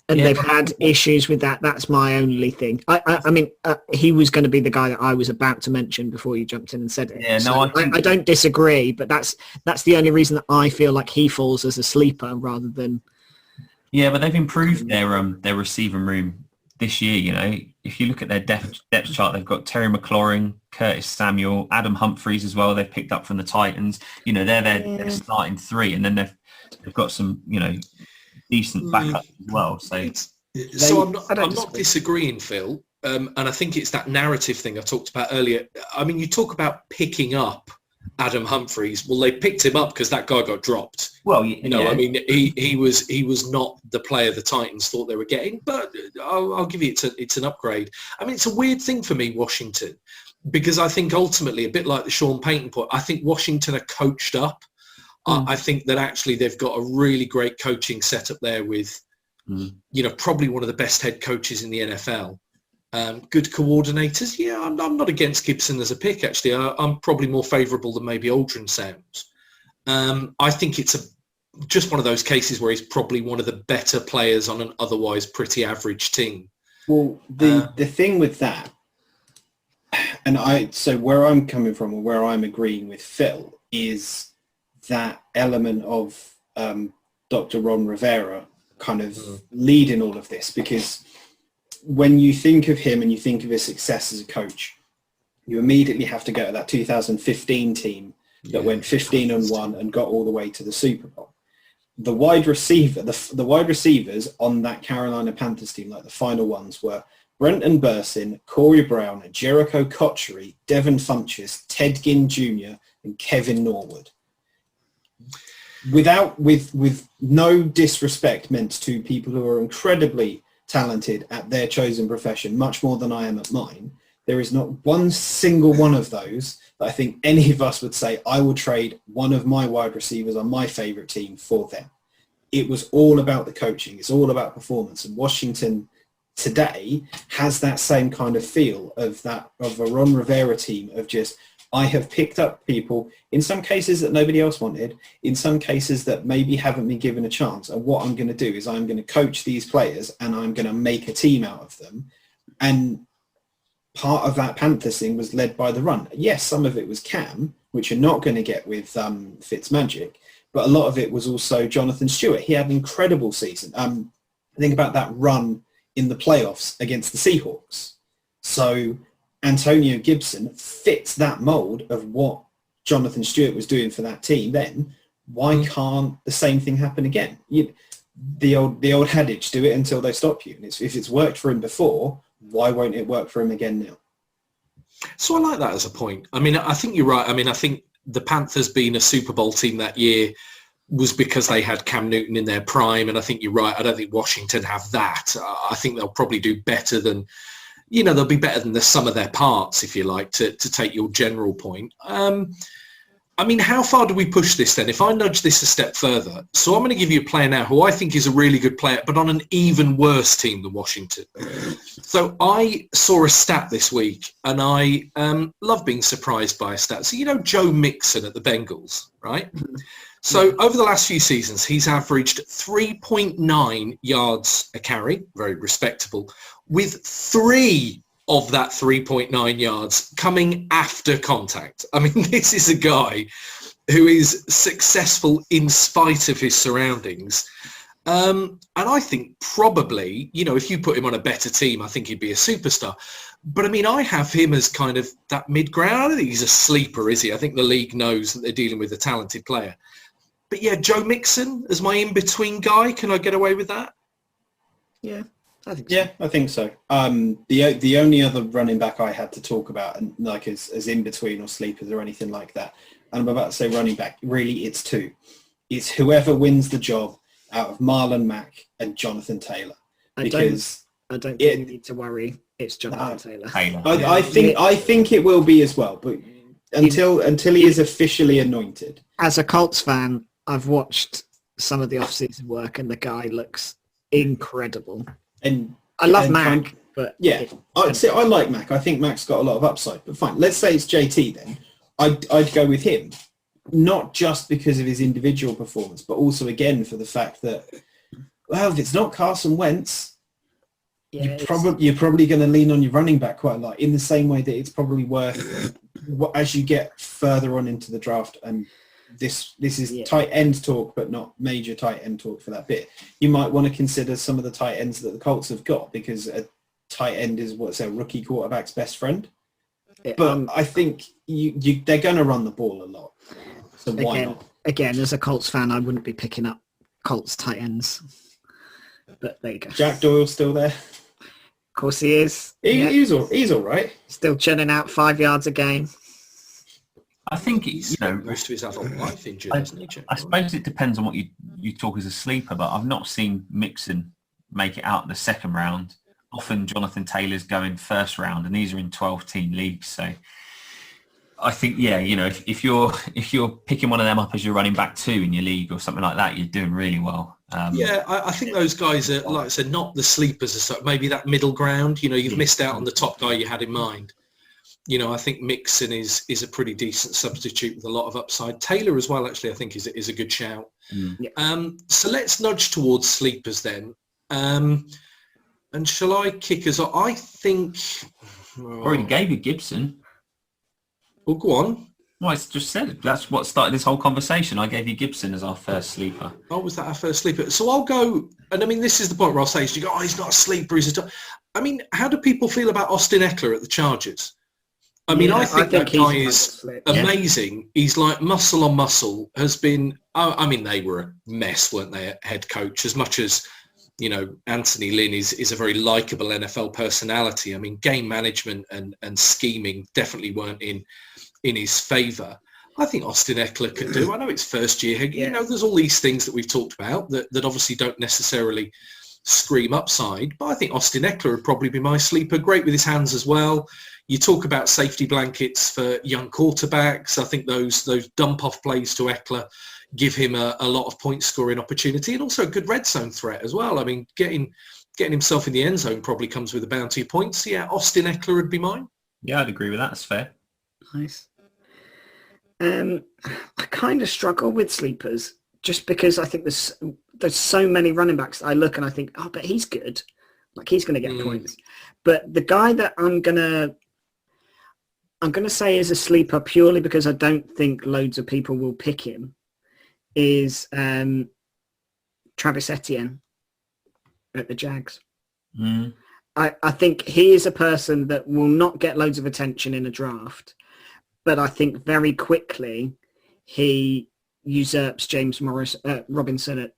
Speaker 8: And they've had issues with that. That's my only thing. He was going to be the guy that I was about to mention before you jumped in and said it.
Speaker 10: Yeah, no,
Speaker 8: I don't disagree, but that's the only reason that I feel like he falls as a sleeper rather than...
Speaker 10: Yeah, but they've improved their receiving room this year. If you look at their depth chart, they've got Terry McLaurin, Curtis Samuel, Adam Humphries as well. They've picked up from the Titans. They're their starting 3, and then they've got some decent backup as well.
Speaker 7: So I'm not disagreeing, Phil. And I think it's that narrative thing I talked about earlier. You talk about picking up Adam Humphries. Well, they picked him up because that guy got dropped.
Speaker 10: Well,
Speaker 7: he was not the player the Titans thought they were getting, but I'll give you it's an upgrade. It's a weird thing for me, Washington, because I think ultimately, a bit like the Sean Payton point, I think Washington are coached up. I think that actually they've got a really great coaching setup there with, probably one of the best head coaches in the NFL. Good coordinators. Yeah, I'm not against Gibson as a pick, actually. I'm probably more favourable than maybe Aldrin sounds. I think it's just one of those cases where he's probably one of the better players on an otherwise pretty average team.
Speaker 9: Well, the thing with that, so where I'm coming from, or where I'm agreeing with Phil, is that element of Dr. Ron Rivera kind of leading all of this, because when you think of him and you think of his success as a coach, you immediately have to go to that 2015 team that went 15-1 and got all the way to the Super Bowl. The wide wide receivers on that Carolina Panthers team, like the final ones, were Brenton Bursin, Corey Brown, Jericho Cotchery, Devin Funchess, Ted Ginn Jr., and Kevin Norwood. With no disrespect meant to people who are incredibly talented at their chosen profession, much more than I am at mine, there is not one single one of those that I think any of us would say, I will trade one of my wide receivers on my favorite team for them. It was all about the coaching. It's all about performance. And Washington today has that same kind of feel of a Ron Rivera team of just, I have picked up people, in some cases that nobody else wanted, in some cases that maybe haven't been given a chance. And what I'm going to do is I'm going to coach these players and I'm going to make a team out of them. And part of that Panthers thing was led by the run. Yes, some of it was Cam, which you're not going to get with Fitzmagic, but a lot of it was also Jonathan Stewart. He had an incredible season. Think about that run in the playoffs against the Seahawks. So Antonio Gibson fits that mold of what Jonathan Stewart was doing for that team then. Why can't the same thing happen again? The old adage, do it until they stop you. And if it's worked for him before, why won't it work for him again now?
Speaker 7: So I like that as a point. I mean, I think you're right. I mean, I think the Panthers being a Super Bowl team that year was because they had Cam Newton in their prime. And I think you're right. I don't think Washington have that. I think they'll probably do better than, they'll be better than the sum of their parts, if you like, to take your general point. I mean, how far do we push this then? If I nudge this a step further, so I'm going to give you a player now who I think is a really good player, but on an even worse team than Washington. So I saw a stat this week, and I love being surprised by a stat. So, Joe Mixon at the Bengals, right? So over the last few seasons, he's averaged 3.9 yards a carry, very respectable, with 3 of that 3.9 yards coming after contact. I mean, this is a guy who is successful in spite of his surroundings. And I think probably, if you put him on a better team, I think he'd be a superstar. But I mean, I have him as kind of that mid-ground. I don't think he's a sleeper, is he? I think the league knows that they're dealing with a talented player. But yeah, Joe Mixon as my in-between guy. Can I get away with that?
Speaker 8: Yeah. I think so.
Speaker 9: Yeah, I think so. The only other running back I had to talk about, and like as in between or sleepers or anything like that, and I'm about to say running back. Really, it's 2. It's whoever wins the job out of Marlon Mack and Jonathan Taylor.
Speaker 8: I don't think you need to worry. It's Jonathan Taylor.
Speaker 9: I think it will be as well, but until he is officially anointed.
Speaker 8: As a Colts fan, I've watched some of the off-season work, and the guy looks incredible.
Speaker 9: And
Speaker 8: I love Mac, but
Speaker 9: yeah, I like Mac. I think Mac's got a lot of upside. But fine, let's say it's JT then. I'd go with him, not just because of his individual performance, but also again for the fact that, well, if it's not Carson Wentz, you're probably going to lean on your running back quite a lot. In the same way that it's probably worth as you get further on into the draft and. This is tight end talk, but not major tight end talk for that bit. You might want to consider some of the tight ends that the Colts have got, because a tight end is what's a rookie quarterback's best friend. But I think they're going to run the ball a lot. So why not?
Speaker 8: Again, as a Colts fan, I wouldn't be picking up Colts tight ends. But there you go.
Speaker 9: Jack Doyle's still there.
Speaker 8: Of course he is.
Speaker 9: He's all right.
Speaker 8: Still churning out 5 yards a game.
Speaker 10: I think
Speaker 7: most of his adult life injured, isn't he?
Speaker 10: I suppose it depends on what you talk as a sleeper, but I've not seen Mixon make it out the second round. Often Jonathan Taylor's going first round, and these are in 12-team leagues. So I think, if you're picking one of them up as your running back 2 in your league or something like that, you're doing really well.
Speaker 7: I think those guys are, like I said, not the sleepers as such. Maybe that middle ground. You've missed out on the top guy you had in mind. I think Mixon is a pretty decent substitute with a lot of upside. Taylor as well, actually, I think is a good shout. So let's nudge towards sleepers then. And shall I kick us off? I think,
Speaker 10: Already gave you Gibson.
Speaker 7: Well, go on.
Speaker 10: Well, I just said that's what started this whole conversation. I gave you Gibson as our first sleeper.
Speaker 7: Oh, was that our first sleeper? So I'll go, and I mean, this is the point where I'll say, you go, oh, he's not a sleeper, he's a... I mean, how do people feel about Austin Eckler at the Chargers? I mean, I think that guy is amazing. He's like muscle on muscle, has been... I mean, they were a mess, weren't they, at head coach, as much as, you know, Anthony Lynn is a very likeable NFL personality. I mean, game management and scheming definitely weren't in his favour. I think Austin Eckler could do. I know it's first year. You know, there's all these things that we've talked about that obviously don't necessarily scream upside, but I think Austin Eckler would probably be my sleeper. Great with his hands as well. You talk about safety blankets for young quarterbacks. I think those dump off plays to Eckler give him a lot of point scoring opportunity, and also a good red zone threat as well. I mean, getting himself in the end zone probably comes with a bounty of points. Yeah, Austin Eckler would be mine.
Speaker 10: Yeah, I'd agree with that. That's fair.
Speaker 8: Nice. I kind of struggle with sleepers just because I think there's so many running backs that I look and I think, oh, but he's good. Like, he's going to get points. But the guy that I'm gonna say is a sleeper purely because I don't think loads of people will pick him is Travis Etienne at the Jags. I think he is a person that will not get loads of attention in a draft, but I think very quickly he usurps James Robinson at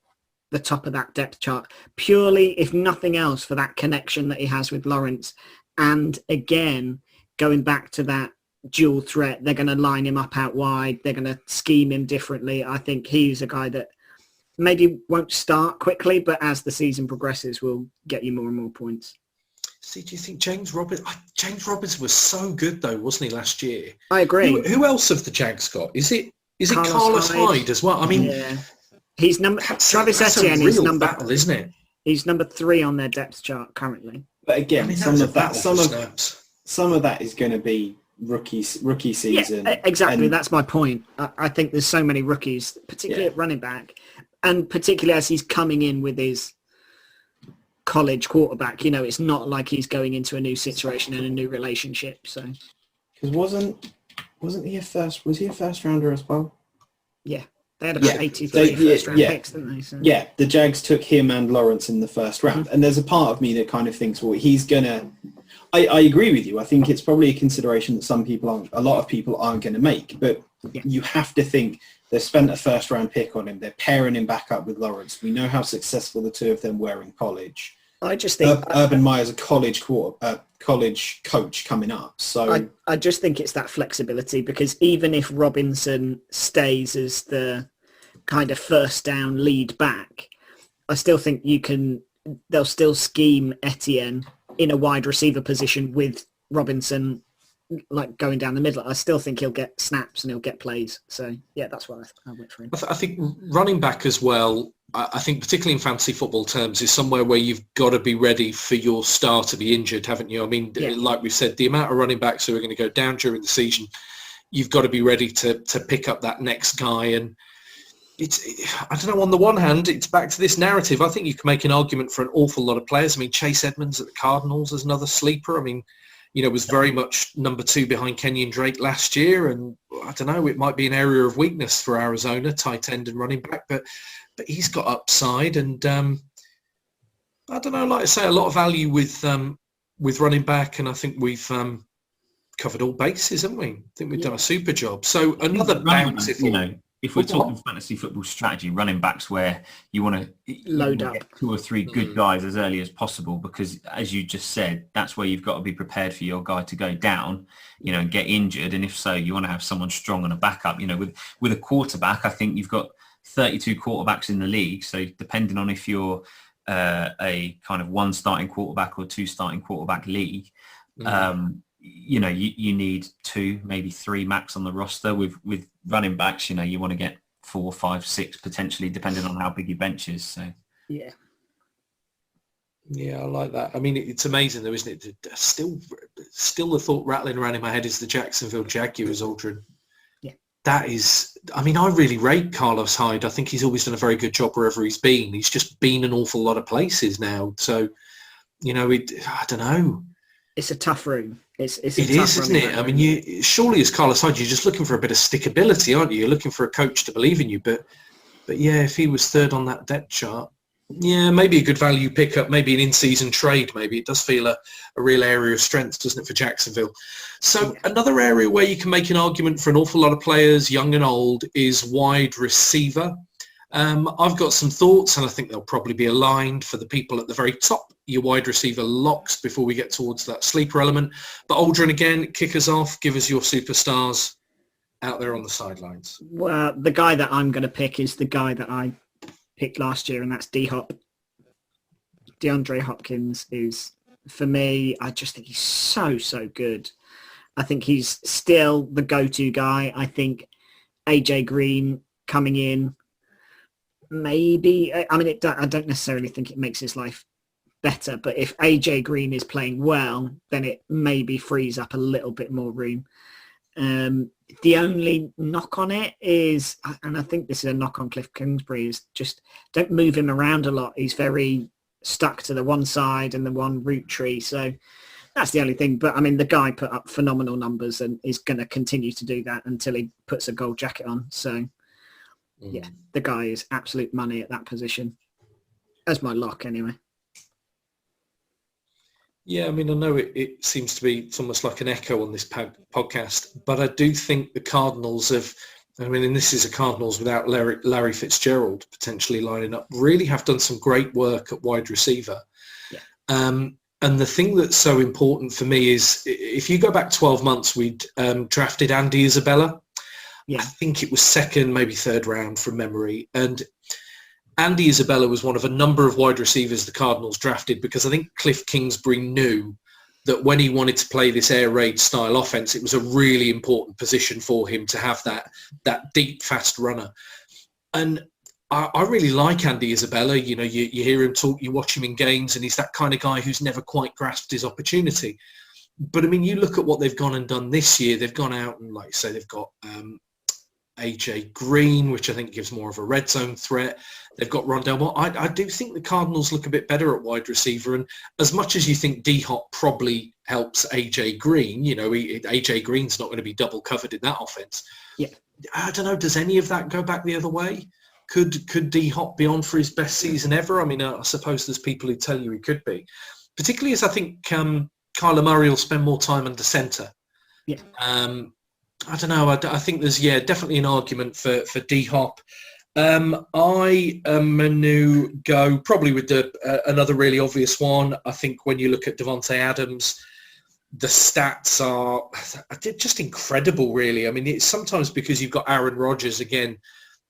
Speaker 8: the top of that depth chart, purely, if nothing else, for that connection that he has with Lawrence. And again, going back to that dual threat, they're going to line him up out wide. They're going to scheme him differently. I think he's a guy that maybe won't start quickly, but as the season progresses, will get you more and more points.
Speaker 7: See, do you think James Robbins was so good though, wasn't he, last year?
Speaker 8: I agree.
Speaker 7: Who else have the Jags got? Is it Carlos Hyde as well? I mean,
Speaker 8: he's number Travis Etienne is number
Speaker 7: battle, isn't it?
Speaker 8: He's number 3 on their depth chart currently.
Speaker 9: But again, I mean, some of that is going to be rookie season.
Speaker 8: Yeah, exactly. That's my point. I think there's so many rookies, particularly at running back, and particularly as he's coming in with his college quarterback. You know, it's not like he's going into a new situation and a new relationship. So,
Speaker 9: because wasn't he a first rounder as well?
Speaker 8: Yeah, they had about 83 first round picks, didn't they? So.
Speaker 9: Yeah, the Jags took him and Lawrence in the first round, and there's a part of me that kind of thinks, well, he's gonna. I agree with you. I think it's probably a consideration that a lot of people aren't going to make, but you have to think they've spent a first round pick on him. They're pairing him back up with Lawrence. We know how successful the two of them were in college.
Speaker 8: I just think
Speaker 9: Urban Meyer's a college coach coming up. So
Speaker 8: I just think it's that flexibility, because even if Robinson stays as the kind of first down lead back, I still think they'll still scheme Etienne in a wide receiver position with Robinson like going down the middle. I still think he'll get snaps and he'll get plays. So yeah, that's why I went for him.
Speaker 7: I think running back as well, I think particularly in fantasy football terms, is somewhere where you've got to be ready for your star to be injured, haven't you? I mean, like we've said, the amount of running backs who are going to go down during the season, you've got to be ready to pick up that next guy. And I don't know, on the one hand, it's back to this narrative. I think you can make an argument for an awful lot of players. I mean, Chase Edmonds at the Cardinals is another sleeper. I mean, you know, was very much number 2 behind Kenyon Drake last year. And I don't know, it might be an area of weakness for Arizona, tight end and running back, but he's got upside. And I don't know, like I say, a lot of value with running back. And I think we've covered all bases, haven't we? I think we've done a super job. So another bounce,
Speaker 10: if we're talking fantasy football strategy, running backs where you want to
Speaker 8: load up
Speaker 10: 2 or 3 good guys as early as possible, because as you just said, that's where you've got to be prepared for your guy to go down, and get injured. And if so, you want to have someone strong and a backup. With a quarterback, I think you've got 32 quarterbacks in the league. So depending on if you're a kind of 1 starting quarterback or 2 starting quarterback league, you need 2, maybe 3 max on the roster. With running backs, you want to get 4, 5, 6 potentially, depending on how big your bench is. So
Speaker 8: yeah,
Speaker 7: I like that. I mean, it's amazing though, isn't it? Still the thought rattling around in my head is the Jacksonville Jaguars, Aldrin.
Speaker 8: Yeah,
Speaker 7: that is. I mean, I really rate Carlos Hyde. I think he's always done a very good job wherever he's been. He's just been an awful lot of places now. So, I don't know.
Speaker 8: it's a tough room. It is,
Speaker 7: isn't it? I mean, surely as Carlos Hyde, you're just looking for a bit of stickability, aren't you? You're looking for a coach to believe in you. But yeah, if he was third on that depth chart, yeah, maybe a good value pickup, maybe an in-season trade. Maybe it does feel a real area of strength, doesn't it, for Jacksonville? So another area where you can make an argument for an awful lot of players, young and old, is wide receiver. I've got some thoughts, and I think they'll probably be aligned for the people at the very top, your wide receiver locks, before we get towards that sleeper element. But Aldrin, again, kick us off. Give us your superstars out there on the sidelines.
Speaker 8: Well, the guy that I'm going to pick is the guy that I picked last year, and that's D-Hop. DeAndre Hopkins is, for me, I just think he's so good. I think he's still the go-to guy. I think AJ Green coming in, maybe, I mean, I don't necessarily think it makes his life better, but if AJ Green is playing well, then it maybe frees up a little bit more room. The only knock on it is, and I think this is a knock on Cliff Kingsbury, is just don't move him around a lot. He's very stuck to the one side and the one route tree. So that's the only thing. But I mean, the guy put up phenomenal numbers and is going to continue to do that until he puts a gold jacket on. So yeah, the guy is absolute money at that position. As my lock anyway.
Speaker 7: Yeah, I mean, I know it seems to be, it's almost like an echo on this podcast, but I do think the Cardinals have, I mean, and this is a Cardinals without Larry Fitzgerald potentially lining up, really have done some great work at wide receiver.
Speaker 8: Yeah.
Speaker 7: And the thing that's so important for me is, if you go back 12 months, we'd drafted Andy Isabella.
Speaker 8: Yeah.
Speaker 7: I think it was second, maybe third round from memory. And Andy Isabella was one of a number of wide receivers the Cardinals drafted, because I think Cliff Kingsbury knew that when he wanted to play this air raid style offense, it was a really important position for him to have that deep, fast runner. And I really like Andy Isabella. You know, you hear him talk, you watch him in games, and he's that kind of guy who's never quite grasped his opportunity. But I mean, you look at what they've gone and done this year. They've gone out and, like you say, they've got AJ Green, which I think gives more of a red zone threat. They've got Rondell Moore. I do think the Cardinals look a bit better at wide receiver. And as much as you think D-Hop probably helps AJ Green, you know, AJ Green's not going to be double covered in that offense.
Speaker 8: Yeah.
Speaker 7: I don't know. Does any of that go back the other way? Could D-Hop be on for his best season ever? I mean, I suppose there's people who tell you he could be. Particularly as I think Kyler Murray will spend more time under centre.
Speaker 8: Yeah.
Speaker 7: I don't know. I think there's, definitely an argument for D-Hop. I am going to go probably with another really obvious one. I think when you look at Devontae Adams, the stats are just incredible, really. I mean, it's sometimes because you've got Aaron Rodgers, again,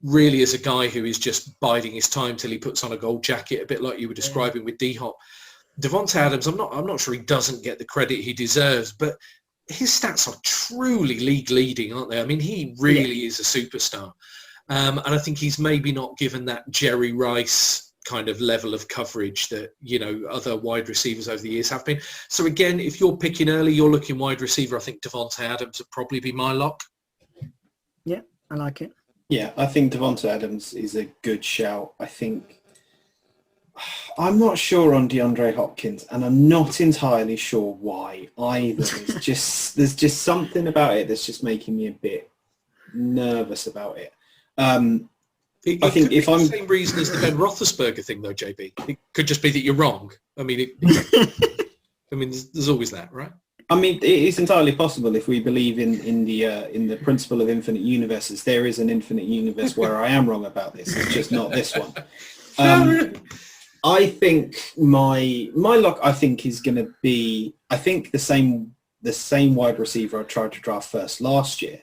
Speaker 7: really as a guy who is just biding his time till he puts on a gold jacket, a bit like you were describing with D-Hop. Devontae Adams, I'm not sure he doesn't get the credit he deserves, but his stats are truly league leading, aren't they? I mean, he really is a superstar. And I think he's maybe not given that Jerry Rice kind of level of coverage that, you know, other wide receivers over the years have been. So again, if you're picking early, you're looking wide receiver, I think Devontae Adams would probably be my lock.
Speaker 8: Yeah, I like it.
Speaker 9: Yeah, I think Devontae Adams is a good shout. I'm not sure on DeAndre Hopkins, and I'm not entirely sure why either. There's just something about it that's just making me a bit nervous about it.
Speaker 7: I think if I'm the same reason as the Ben Roethlisberger thing, though, JB, it could just be that you're wrong. I mean, there's always that, right?
Speaker 9: I mean, it is entirely possible if we believe in the principle of infinite universes. There is an infinite universe where I am wrong about this. It's just not this one. I think my lock, I think, is going to be, I think the same wide receiver I tried to draft first last year,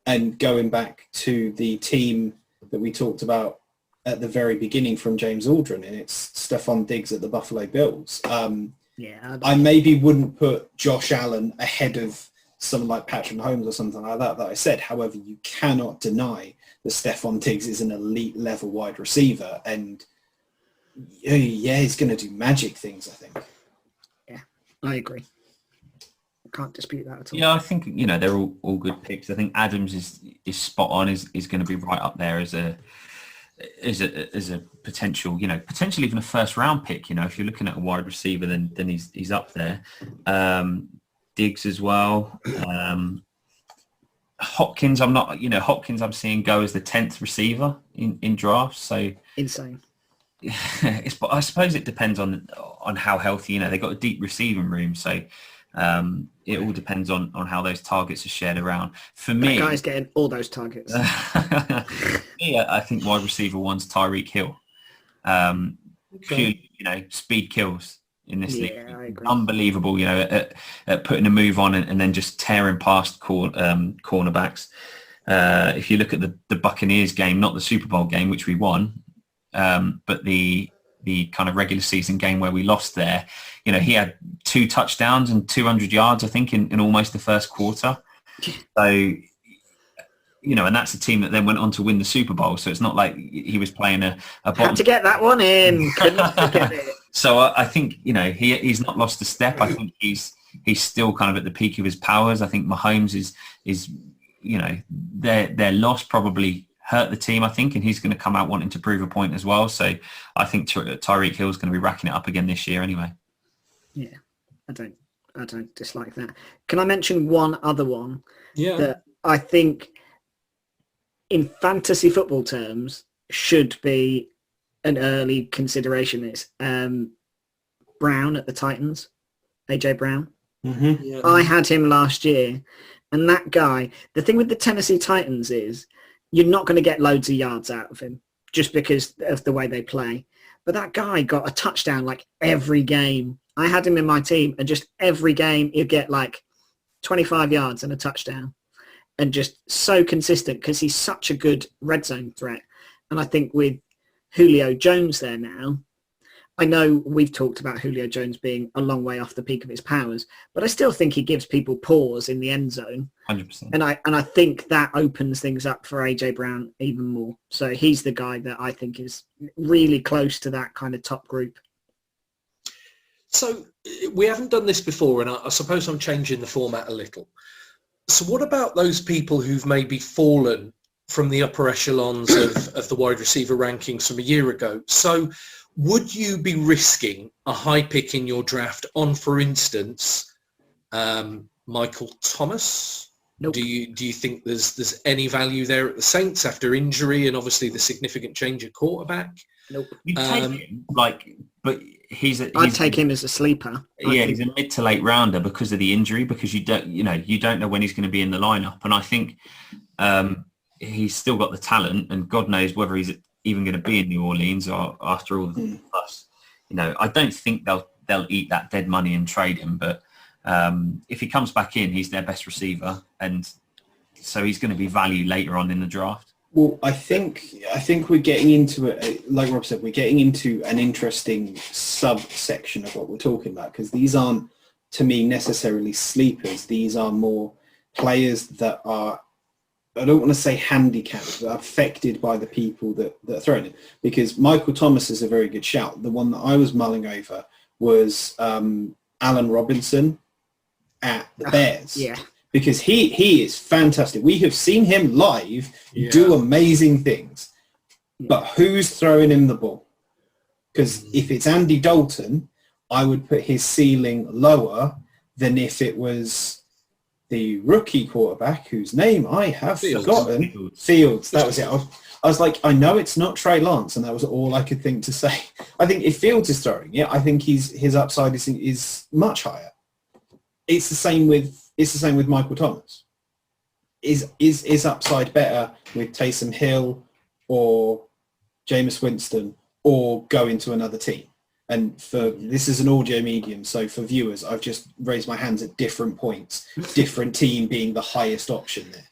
Speaker 9: and going back to the team that we talked about at the very beginning from James Aldrin, and it's Stephon Diggs at the Buffalo Bills. I maybe wouldn't put Josh Allen ahead of someone like Patrick Mahomes or something like that I said. However, you cannot deny that Stephon Diggs is an elite level wide receiver, and he's going to do magic things, I think.
Speaker 8: Yeah, I agree. Can't dispute that at all.
Speaker 10: Yeah, I think, you know, they're all good picks. I think Adams is spot on, is going to be right up there as is a potential, potentially even a first round pick. If you're looking at a wide receiver, then he's up there. Diggs as well. Hopkins, Hopkins I'm seeing go as the 10th receiver in drafts. So
Speaker 8: insane.
Speaker 10: I suppose it depends on how healthy. They've got a deep receiving room, so it all depends on how those targets are shared around. For me,
Speaker 8: that guy's getting all those targets.
Speaker 10: Yeah, I think wide receiver one's Tyreek Hill. Purely, speed kills in this league.
Speaker 8: I agree.
Speaker 10: Unbelievable, at putting a move on and then just tearing past cornerbacks. If you look at the Buccaneers game, not the Super Bowl game, which we won, but the kind of regular season game where we lost there, he had 2 touchdowns and 200 yards, I think, in almost the first quarter. So, and that's a team that then went on to win the Super Bowl. So it's not like he was playing a bottom.
Speaker 8: Had to get that one in. Could not forget it.
Speaker 10: So I think, he's not lost a step. I think he's still kind of at the peak of his powers. I think Mahomes is their loss probably hurt the team, I think, and he's going to come out wanting to prove a point as well. So I think Tyreek Hill's going to be racking it up again this year anyway.
Speaker 8: Yeah, I don't dislike that. Can I mention one other one?
Speaker 7: Yeah.
Speaker 8: That I think in fantasy football terms should be an early consideration is Brown at the Titans, AJ Brown.
Speaker 9: Mm-hmm.
Speaker 7: Yeah.
Speaker 8: I had him last year, and that guy, the thing with the Tennessee Titans is you're not going to get loads of yards out of him just because of the way they play. But that guy got a touchdown like every game. I had him in my team, and just every game he'd get like 25 yards and a touchdown, and just so consistent because he's such a good red zone threat. And I think with Julio Jones there now, I know we've talked about Julio Jones being a long way off the peak of his powers, but I still think he gives people pause in the end zone.
Speaker 10: 100%.
Speaker 8: And I think that opens things up for AJ Brown even more. So he's the guy that I think is really close to that kind of top group.
Speaker 7: So we haven't done this before, and I suppose I'm changing the format a little. So what about those people who've maybe fallen from the upper echelons of the wide receiver rankings from a year ago? So would you be risking a high pick in your draft on, for instance, Michael Thomas?
Speaker 8: Nope.
Speaker 7: Do you think there's any value there at the Saints after injury and obviously the significant change at quarterback?
Speaker 8: Nope.
Speaker 10: You take him, but
Speaker 8: I'd take him as a sleeper.
Speaker 10: He's a mid to late rounder because of the injury, because you don't know when he's going to be in the lineup. And I think he's still got the talent, and God knows whether he's even going to be in New Orleans or after all the fuss. I don't think they'll eat that dead money and trade him, but if he comes back in, he's their best receiver, and so he's going to be value later on in the draft.
Speaker 9: Well, I think we're getting into it, like Rob said, we're getting into an interesting subsection of what we're talking about, because these aren't, to me, necessarily sleepers. These are more players that are, I don't want to say handicapped, but affected by the people that are throwing it. Because Michael Thomas is a very good shout. The one that I was mulling over was Allen Robinson at the Bears.
Speaker 8: Yeah.
Speaker 9: Because he is fantastic. We have seen him live do amazing things. But who's throwing him the ball? Because if it's Andy Dalton, I would put his ceiling lower than if it was the rookie quarterback, whose name I have forgotten. Fields. That was it. I was like, I know it's not Trey Lance, and that was all I could think to say. I think if Fields is throwing it, I think his upside is much higher. It's the same with Michael Thomas. Is upside better with Taysom Hill or Jameis Winston, or going to another team? And this is an audio medium, so for viewers, I've just raised my hands at different points, different team being the highest option there.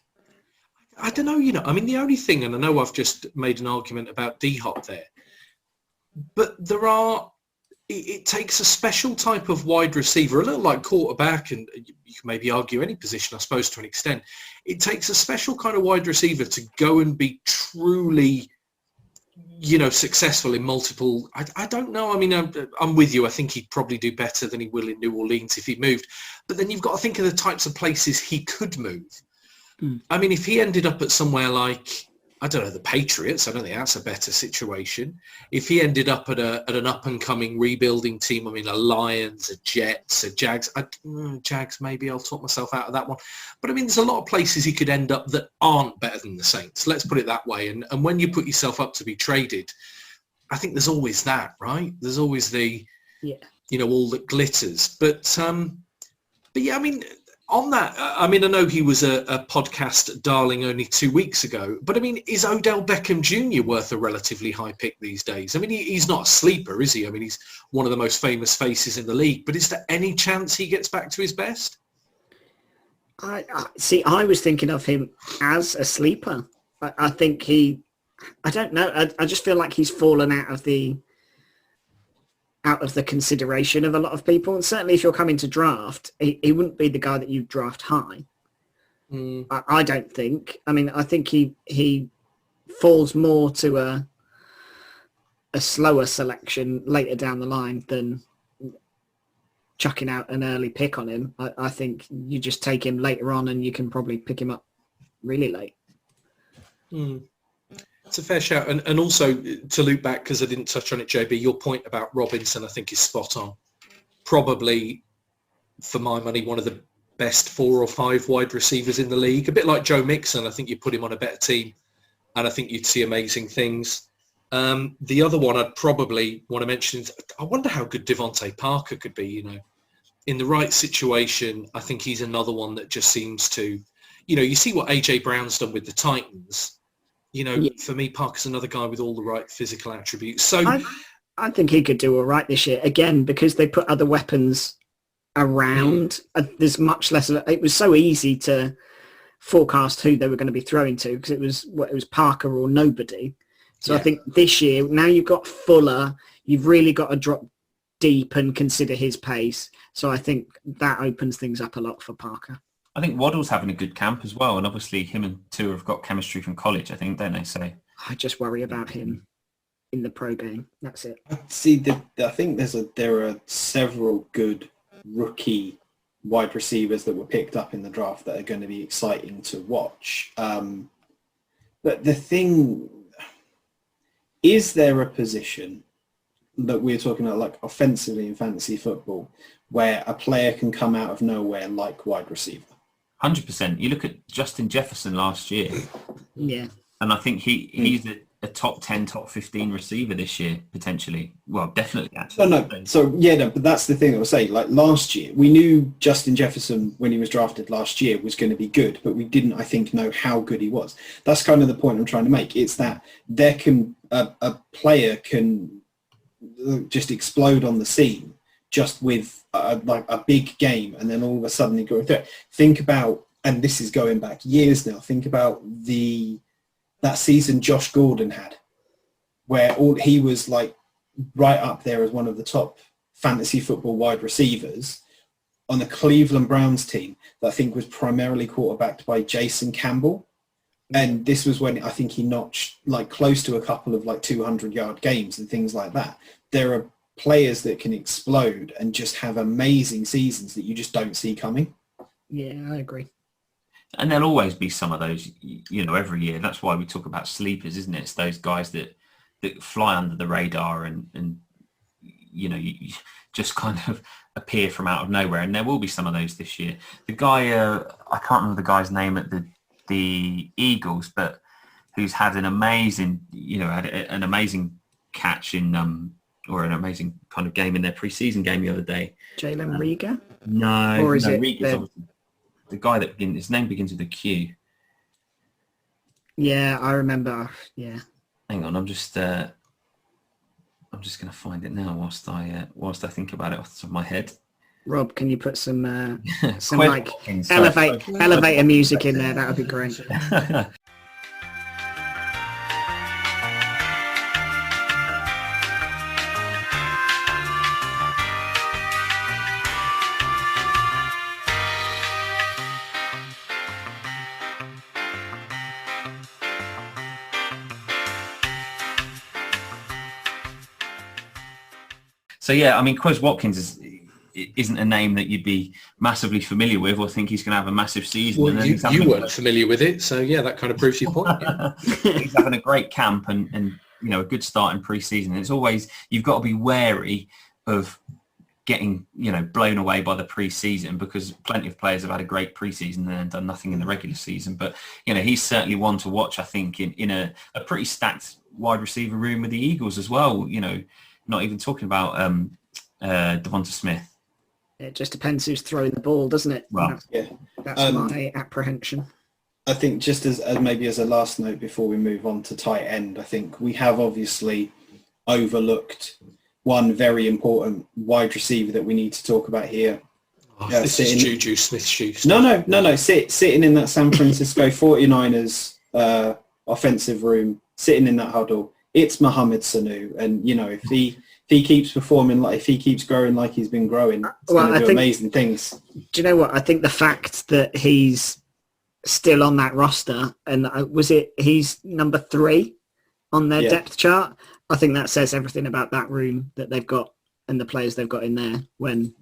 Speaker 7: I don't know, I mean, the only thing, and I know I've just made an argument about D-Hop there, but it takes a special type of wide receiver, a little like quarterback, and you can maybe argue any position, I suppose, to an extent. It takes a special kind of wide receiver to go and be truly, successful in multiple. I don't know. I mean, I'm with you. I think he'd probably do better than he will in New Orleans if he moved. But then you've got to think of the types of places he could move. I mean, if he ended up at somewhere like, I don't know, the Patriots. I don't think that's a better situation. If he ended up at an up-and-coming rebuilding team, I mean, a Lions, a Jets, a Jags. Jags, maybe I'll talk myself out of that one. But I mean, there's a lot of places he could end up that aren't better than the Saints. Let's put it that way. And when you put yourself up to be traded, I think there's always that, right? There's always the, all that glitters. But yeah, I mean, on that, I mean, I know he was a podcast darling only 2 weeks ago, but I mean, is Odell Beckham Jr. worth a relatively high pick these days? I mean, he's not a sleeper, is he? I mean, he's one of the most famous faces in the league, but is there any chance he gets back to his best?
Speaker 8: I was thinking of him as a sleeper. I think I don't know. I just feel like he's fallen out of the consideration of a lot of people. And certainly if you're coming to draft, he wouldn't be the guy that you draft high. I don't think. I mean, I think he falls more to a slower selection later down the line than chucking out an early pick on him. I think you just take him later on and you can probably pick him up really late.
Speaker 7: It's a fair shout. And also to loop back, because I didn't touch on it, JB, your point about Robinson, I think is spot on. Probably, for my money, one of the best 4 or 5 wide receivers in the league. A bit like Joe Mixon. I think you put him on a better team and I think you'd see amazing things. The other one I'd probably want to mention is, I wonder how good Devontae Parker could be, In the right situation, I think he's another one that just seems to, you see what A.J. Brown's done with the Titans. For me, Parker's another guy with all the right physical attributes. So
Speaker 8: I think he could do all right this year. Again, because they put other weapons around, there's much less. It was so easy to forecast who they were going to be throwing to because it was Parker or nobody. So I think this year, now you've got Fuller, you've really got to drop deep and consider his pace. So I think that opens things up a lot for Parker.
Speaker 10: I think Waddle's having a good camp as well, and obviously him and Tua have got chemistry from college, I think, don't they? So
Speaker 8: I just worry about him in the pro game. That's it.
Speaker 9: See, I think there are several good rookie wide receivers that were picked up in the draft that are going to be exciting to watch. But the thing is, there a position that we're talking about, like offensively in fantasy football, where a player can come out of nowhere like wide receiver?
Speaker 10: 100%. You look at Justin Jefferson last year.
Speaker 8: Yeah.
Speaker 10: And I think he's a top 10, top 15 receiver this year, potentially. Well, definitely, actually.
Speaker 9: No, but that's the thing I was saying. Like last year, we knew Justin Jefferson, when he was drafted last year, was going to be good, but we didn't, I think, know how good he was. That's kind of the point I'm trying to make. It's that a player can just explode on the scene just with a big game, and then all of a sudden he goes through it. Think about, and this is going back years now, think about that season Josh Gordon had, where he was like right up there as one of the top fantasy football wide receivers on the Cleveland Browns team that I think was primarily quarterbacked by Jason Campbell. And this was when I think he notched like close to a couple of like 200-yard games and things like that. There are players that can explode and just have amazing seasons that you just don't see coming.
Speaker 8: Yeah, I agree.
Speaker 10: And there'll always be some of those, every year. That's why we talk about sleepers, isn't it? It's those guys that fly under the radar and you just kind of appear from out of nowhere. And there will be some of those this year. The guy, I can't remember the guy's name at the Eagles, but who's had an amazing, an amazing catch in or an amazing kind of game in their preseason game the other day.
Speaker 8: Jalen Reagor?
Speaker 10: No,
Speaker 8: or is it
Speaker 10: Reagor's the guy that his name begins with a Q.
Speaker 8: Yeah, I remember. Yeah.
Speaker 10: Hang on, I'm just going to find it now whilst I think about it off the top of my head.
Speaker 8: Rob, can you put some like elevator music in there? That would be great.
Speaker 10: So yeah, I mean, Quez Watkins isn't a name that you'd be massively familiar with or think he's going to have a massive season.
Speaker 7: Well, you weren't familiar with it, so yeah, that kind of proves your point.
Speaker 10: He's having a great camp and a good start in pre-season. And it's always, you've got to be wary of getting blown away by the pre-season, because plenty of players have had a great pre-season and done nothing in the regular season. But he's certainly one to watch, I think, in a pretty stacked wide receiver room with the Eagles as well. Not even talking about Devonta Smith.
Speaker 8: It just depends who's throwing the ball, doesn't it?
Speaker 10: Well,
Speaker 8: that's my apprehension.
Speaker 9: I think just as maybe as a last note before we move on to tight end, I think we have obviously overlooked one very important wide receiver that we need to talk about here.
Speaker 7: This is Juju Smith-Schuster.
Speaker 9: No. Sitting in that San Francisco 49ers offensive room, sitting in that huddle, it's Mohamed Sanu. And, if he keeps performing, if he keeps growing like he's been growing, it's going to do amazing things.
Speaker 8: Do you know what? I think the fact that he's still on that roster, and he's number 3 on their depth chart, I think that says everything about that room that they've got and the players they've got in there. The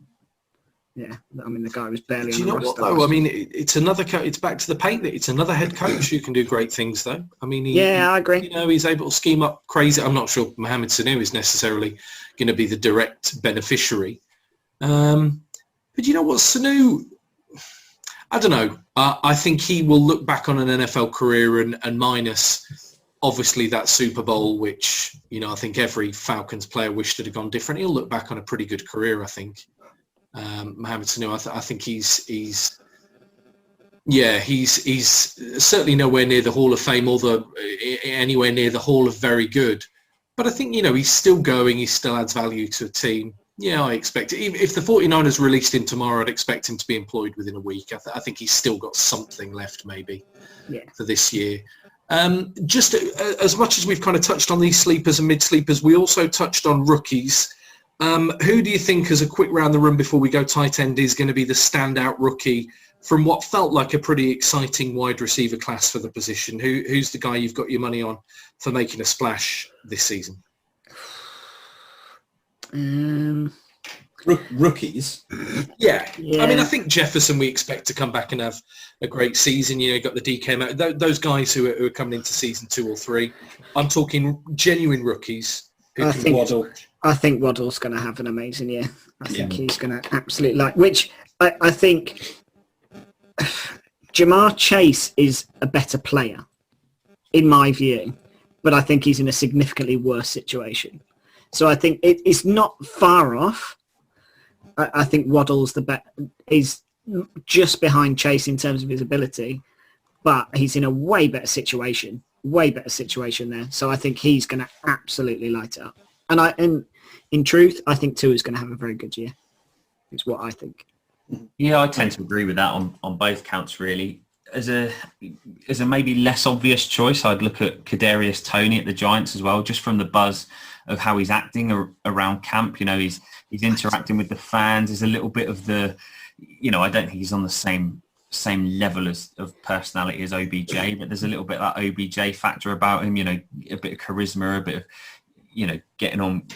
Speaker 8: guy was barely on the roster. Do you know what, though? I mean,
Speaker 7: it's another it's back to the paint that it's another head coach who can do great things, though. I mean,
Speaker 8: I agree.
Speaker 7: He's able to scheme up crazy. I'm not sure Mohamed Sanu is necessarily going to be the direct beneficiary. But you know what, Sanu, I don't know. I think he will look back on an NFL career and minus obviously that Super Bowl, which, I think every Falcons player wished it had gone different. He'll look back on a pretty good career, I think. Mohamed Sanu, I think he's certainly nowhere near the Hall of Fame or anywhere near the Hall of Very Good. But I think, he's still going. He still adds value to a team. Yeah, I expect it. If the 49ers released him tomorrow, I'd expect him to be employed within a week. I think he's still got something left maybe for this year. Just as much as we've kind of touched on these sleepers and mid-sleepers, we also touched on rookies. Who do you think, as a quick round the room before we go tight end, is going to be the standout rookie from what felt like a pretty exciting wide receiver class for the position? Who's the guy you've got your money on for making a splash this season?
Speaker 9: Rookies?
Speaker 7: Yeah. I mean, I think Jefferson we expect to come back and have a great season. You got the DK, those guys who are coming into season 2 or 3. I'm talking genuine rookies who can waddle.
Speaker 8: I think Waddle's going to have an amazing year. I think he's going to absolutely which I think Jamar Chase is a better player, in my view, but I think he's in a significantly worse situation. So I think it's not far off. I think Waddle's is just behind Chase in terms of his ability, but he's in a way better situation there. So I think he's going to absolutely light it up. And in truth, I think Tua is going to have a very good year. Is what I think.
Speaker 10: Yeah, I tend to agree with that on both counts, really. As a maybe less obvious choice, I'd look at Kadarius Toney at the Giants as well, just from the buzz of how he's acting around camp. He's interacting with the fans. There's a little bit of the, I don't think he's on the same level of personality as OBJ, but there's a little bit of that OBJ factor about him. A bit of charisma, a bit of getting on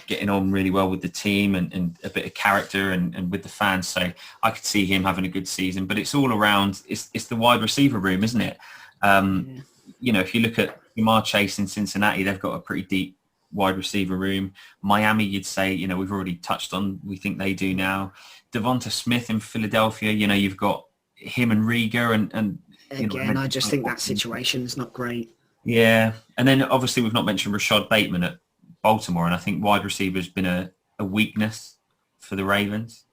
Speaker 10: really well with the team and a bit of character and with the fans. So I could see him having a good season, but it's all around, it's the wide receiver room, isn't it? If you look at Jamar Chase in Cincinnati, they've got a pretty deep wide receiver room. Miami, you'd say, we've already touched on, we think they do now. Devonta Smith in Philadelphia, you've got him and Rieger and
Speaker 8: again, I just think that situation's not great.
Speaker 10: Yeah. And then obviously we've not mentioned Rashad Bateman at Baltimore, and I think wide receiver has been a weakness for the Ravens.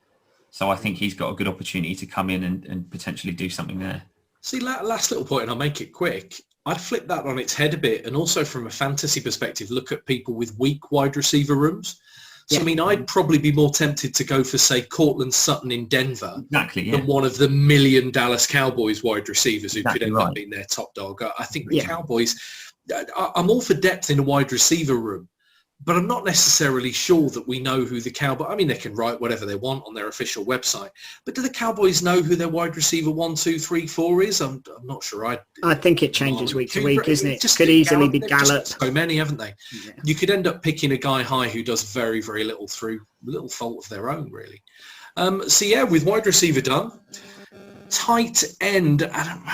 Speaker 10: So I think he's got a good opportunity to come in and potentially do something there.
Speaker 7: See, last little point, and I'll make it quick. I'd flip that on its head a bit, and also from a fantasy perspective, look at people with weak wide receiver rooms. So, I mean, I'd probably be more tempted to go for, say, Cortland Sutton in Denver than one of the million Dallas Cowboys wide receivers who could end up being their top dog. I think the Cowboys, I'm all for depth in a wide receiver room, but I'm not necessarily sure that we know who the Cowboys... I mean, they can write whatever they want on their official website, but do the Cowboys know who their wide receiver 1, 2, 3, 4 is? I'm not sure.
Speaker 8: I think it changes week to week, isn't it? Could easily be Gallup.
Speaker 7: So many, haven't they? Yeah. You could end up picking a guy high who does very, very little through little fault of their own, really. So yeah, with wide receiver done, tight end.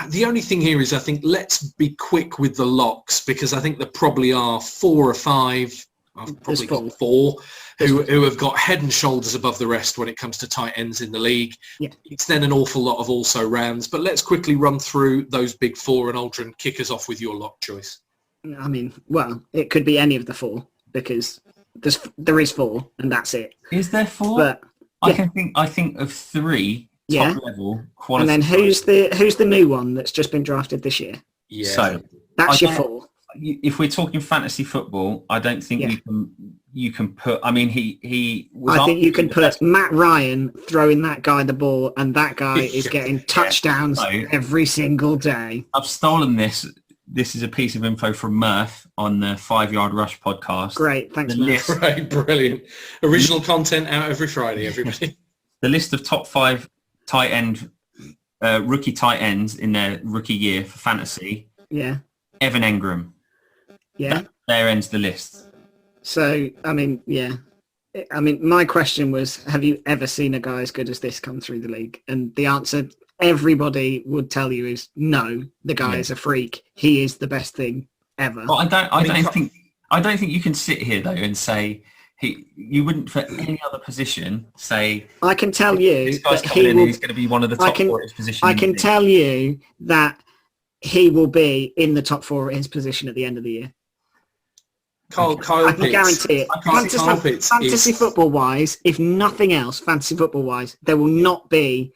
Speaker 7: The only thing here is I think let's be quick with the locks because I think there probably are 4 or 5. I've probably got 4 who have got head and shoulders above the rest when it comes to tight ends in the league.
Speaker 8: Yeah.
Speaker 7: It's then an awful lot of also rans, but let's quickly run through those big 4 and Aldrin, kick us off with your lock choice.
Speaker 8: I mean, well, it could be any of the 4 because there is 4 and that's it.
Speaker 10: Is there 4?
Speaker 8: But yeah.
Speaker 10: I think of 3 top level quality.
Speaker 8: And then who's the new one that's just been drafted this year?
Speaker 7: Yeah.
Speaker 10: So
Speaker 8: that's your 4.
Speaker 10: If we're talking fantasy football, I don't think you can put. I mean, he was.
Speaker 8: I think you can put Matt Ryan throwing that guy the ball, and that guy is getting touchdowns every single day.
Speaker 10: I've stolen this. This is a piece of info from Murph on the 5 Yard Rush podcast.
Speaker 8: Great, thanks, Murph.
Speaker 7: Right, brilliant. Original content out every Friday, everybody.
Speaker 10: The list of top 5 tight end, rookie tight ends in their rookie year for fantasy.
Speaker 8: Yeah.
Speaker 10: Evan Engram.
Speaker 8: Yeah.
Speaker 10: There ends the list.
Speaker 8: So, I mean, yeah. I mean, my question was, have you ever seen a guy as good as this come through the league? And the answer everybody would tell you is no, the guy is a freak. He is the best thing ever.
Speaker 10: Well, I don't think you can sit here though and say you wouldn't for any other position say
Speaker 8: I can tell you
Speaker 10: this guy's
Speaker 8: that
Speaker 10: he's going to be one of the top 4 at his position.
Speaker 8: I can tell you that he will be in the top 4 at his position at the end of the year.
Speaker 7: Kyle
Speaker 8: I can guarantee it. Fantasy football wise, if nothing else, fantasy football wise, there will not be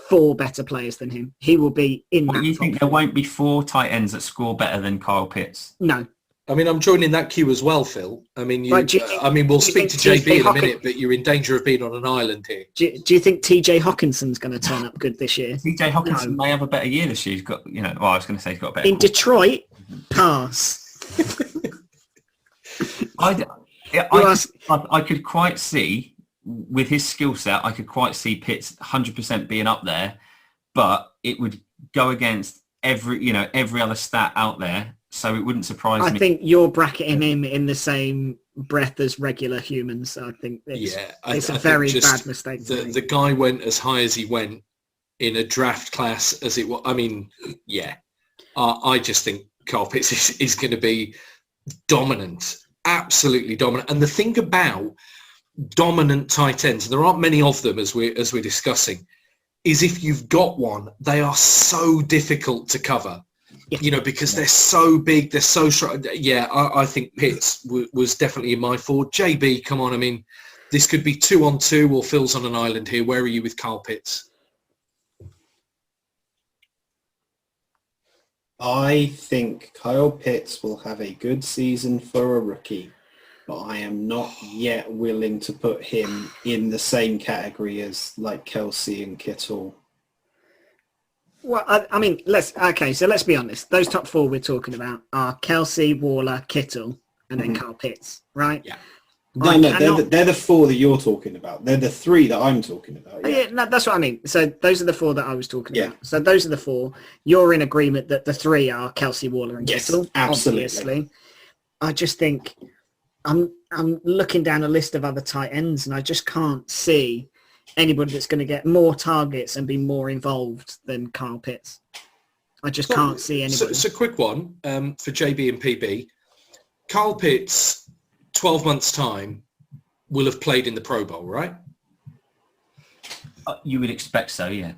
Speaker 8: 4 better players than him. He will be in that.
Speaker 10: You think there won't be 4 tight ends that score better than Kyle Pitts?
Speaker 8: No.
Speaker 7: I mean, I'm joining that queue as well, Phil. I mean, we'll speak to JB in a minute, but you're in danger of being on an island here.
Speaker 8: Do you think TJ Hawkinson's going to turn up good this year?
Speaker 10: TJ Hawkinson may have a better year this year. He's got, I was going to say he's got a better.
Speaker 8: In Detroit, pass.
Speaker 10: I could quite see, with his skill set, I could quite see Pitts 100% being up there, but it would go against every other stat out there, so it wouldn't surprise me.
Speaker 8: I think you're bracketing him in the same breath as regular humans. So I think it's a very bad mistake.
Speaker 7: The guy went as high as he went in a draft class as it was. I mean, I just think Kyle Pitts is going to be dominant. Absolutely dominant. And the thing about dominant tight ends, and there aren't many of them as we're discussing, is if you've got one, they are so difficult to cover. Because they're so big, they're so strong. Yeah, I think Pitts was definitely in my 4. JB, come on. I mean, this could be 2-on-2 or Phil's on an island here. Where are you with Kyle Pitts?
Speaker 9: I think Kyle Pitts will have a good season for a rookie, but I am not yet willing to put him in the same category as like Kelsey and Kittle.
Speaker 8: Well, I mean, let's be honest. Those top 4 we're talking about are Kelsey, Waller, Kittle, and then Kyle Pitts, right?
Speaker 9: Yeah. They're the 4 that you're talking about. They're the 3 that I'm talking about.
Speaker 8: Yeah, no, that's what I mean. So those are the 4 that I was talking about. So those are the 4. You're in agreement that the 3 are Kelsey, Waller, and Kittle.
Speaker 9: Absolutely.
Speaker 8: Obviously. I just think I'm looking down a list of other tight ends, and I just can't see anybody that's going to get more targets and be more involved than Kyle Pitts. I just can't see anybody.
Speaker 7: So quick one for JB and PB. Kyle Pitts, 12 months' time, will have played in the Pro Bowl, right?
Speaker 10: You would expect so, yeah.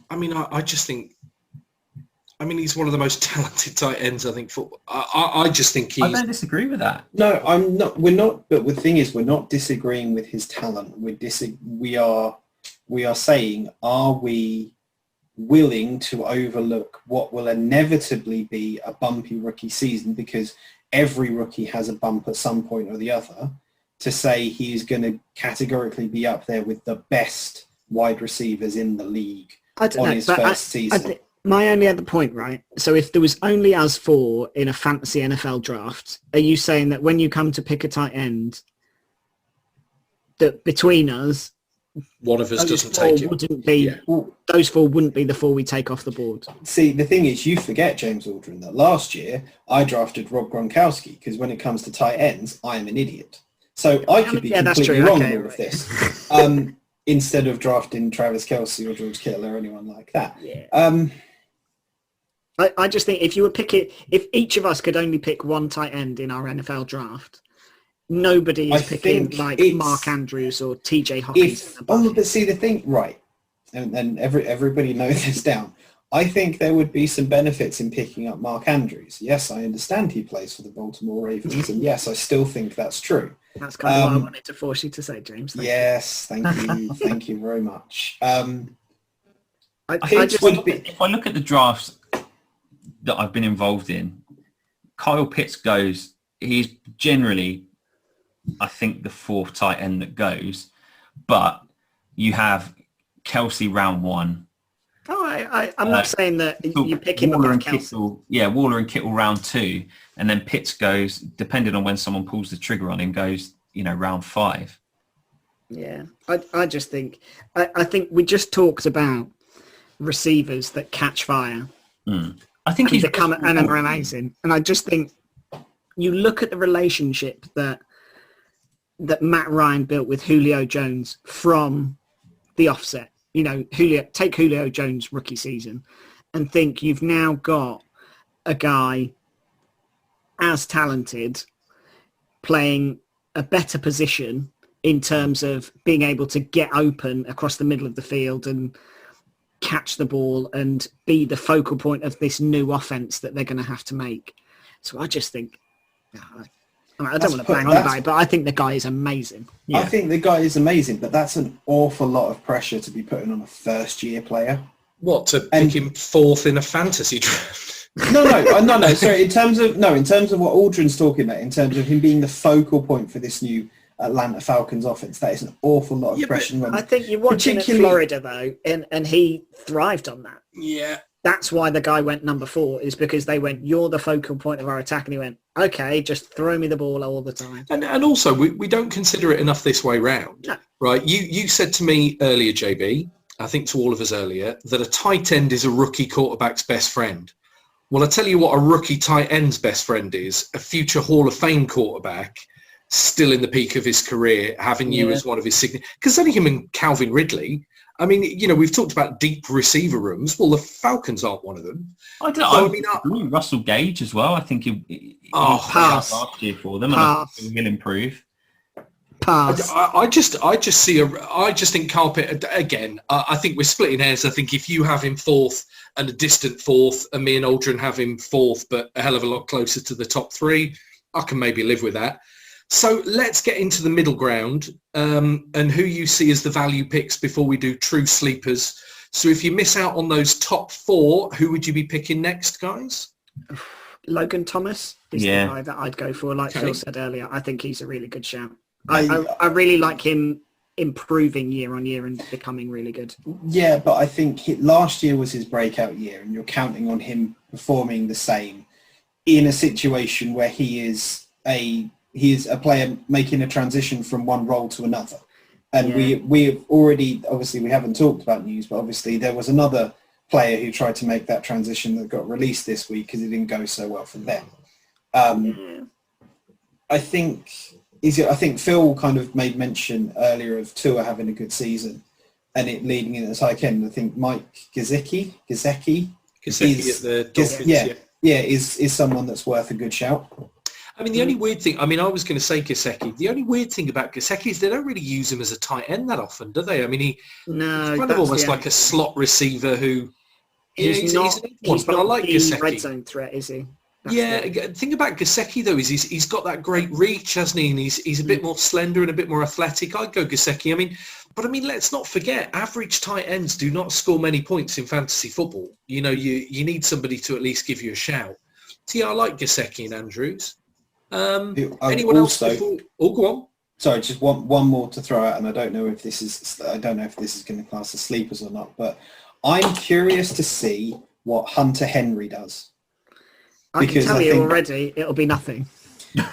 Speaker 7: I mean, I just think... I mean, he's one of the most talented tight ends, I think. I just think he's...
Speaker 10: I don't disagree with that.
Speaker 9: No, I'm not. We're not. But the thing is, we're not disagreeing with his talent. We are saying, are we willing to overlook what will inevitably be a bumpy rookie season, because every rookie has a bump at some point or the other, to say he's going to categorically be up there with the best wide receivers in the league on his first season?
Speaker 8: My only other point, right? So if there was only us 4 in a fantasy NFL draft, are you saying that when you come to pick a tight end, that between us,
Speaker 7: one of us doesn't take it?
Speaker 8: Those 4 wouldn't be the 4 we take off the board.
Speaker 9: See, the thing is, you forget, James Aldrin, that last year I drafted Rob Gronkowski, because when it comes to tight ends, I am an idiot. So I could be completely wrong on all of this. Instead of drafting Travis Kelce or George Kittle or anyone like that.
Speaker 8: Yeah. I just think if each of us could only pick one tight end in our NFL draft, nobody is picking like Mark Andrews or TJ Hawkins.
Speaker 9: But see the thing, right, and everybody knows this down. I think there would be some benefits in picking up Mark Andrews. Yes, I understand he plays for the Baltimore Ravens, and yes, I still think that's true.
Speaker 8: That's kind of what I wanted to force you to say, James.
Speaker 9: Thank you. Thank you very much.
Speaker 10: If I look at the drafts that I've been involved in, Kyle Pitts goes, he's generally, I think, the fourth tight end that goes, but you have Kelce round 1.
Speaker 8: Oh, I'm not saying that you pick him
Speaker 10: Waller
Speaker 8: up
Speaker 10: and Kittle. Yeah, Waller and Kittle round 2, and then Pitts goes, depending on when someone pulls the trigger on him, goes, round 5.
Speaker 8: Yeah, I just think I think we just talked about receivers that catch fire.
Speaker 10: I think he's
Speaker 8: become and are amazing, and I just think you look at the relationship that Matt Ryan built with Julio Jones from the offset. Take Julio Jones' rookie season and think you've now got a guy as talented playing a better position in terms of being able to get open across the middle of the field and catch the ball and be the focal point of this new offense that they're going to have to make. So I just think, I don't want to bang on about it, but I think the guy is amazing.
Speaker 9: Yeah. I think the guy is amazing, but that's an awful lot of pressure to be putting on a first-year player.
Speaker 7: What, to pick him fourth in a fantasy draft?
Speaker 9: No. Sorry, in terms of what Aldrin's talking about, in terms of him being the focal point for this new Atlanta Falcons offense, that is an awful lot of pressure.
Speaker 8: I think you're watching at Florida though, and he thrived on that.
Speaker 7: Yeah.
Speaker 8: That's why the guy went number 4, is because they went, you're the focal point of our attack. And he went, okay, just throw me the ball all the time.
Speaker 7: And also, we don't consider it enough this way round.
Speaker 8: No.
Speaker 7: Right? You said to me earlier, JB, I think to all of us earlier, that a tight end is a rookie quarterback's best friend. Well, I tell you what a rookie tight end's best friend is, a future Hall of Fame quarterback still in the peak of his career, having you as one of his signatures. Because only him and Calvin Ridley, I mean, we've talked about deep receiver rooms. Well, the Falcons aren't one of them.
Speaker 10: Russell Gage as well. I think he
Speaker 8: pass
Speaker 10: last year for them, and I think he'll improve.
Speaker 8: Pass.
Speaker 7: I just think Kyle Pitts again. I think we're splitting hairs. I think if you have him fourth and a distant fourth, and me and Aldrin have him fourth, but a hell of a lot closer to the top 3, I can maybe live with that. So let's get into the middle ground and who you see as the value picks before we do true sleepers. So if you miss out on those top 4, who would you be picking next, guys?
Speaker 8: Logan Thomas is the guy that I'd go for. Like Phil said earlier, I think he's a really good shout. I really like him improving year on year and becoming really good.
Speaker 9: Yeah, but I think last year was his breakout year, and you're counting on him performing the same in a situation where he is a player making a transition from one role to another. And we have already, obviously we haven't talked about news, but obviously there was another player who tried to make that transition that got released this week because it didn't go so well for them. I think Phil kind of made mention earlier of Tua having a good season and it leading in the tight end. I think Mike Gesicki is
Speaker 7: at the Dolphins,
Speaker 9: is someone that's worth a good shout.
Speaker 7: I mean, the only weird thing, I was going to say Gesicki. The only weird thing about Gesicki is they don't really use him as a tight end that often, do they? I mean, he's kind of almost like a slot receiver who...
Speaker 8: He's not
Speaker 7: but I like Gesicki.
Speaker 8: Red zone threat, is he?
Speaker 7: The thing about Gesicki, though, is he's got that great reach, hasn't he? And he's a bit more slender and a bit more athletic. I'd go Gesicki. But let's not forget, average tight ends do not score many points in fantasy football. You need somebody to at least give you a shout. So, I like Gesicki and Andrews. Anyone else before? Oh, go on.
Speaker 9: Sorry, just one more to throw out, and I don't know if this is going to class as sleepers or not, but I'm curious to see what Hunter Henry does.
Speaker 8: I can tell you already, it'll be nothing.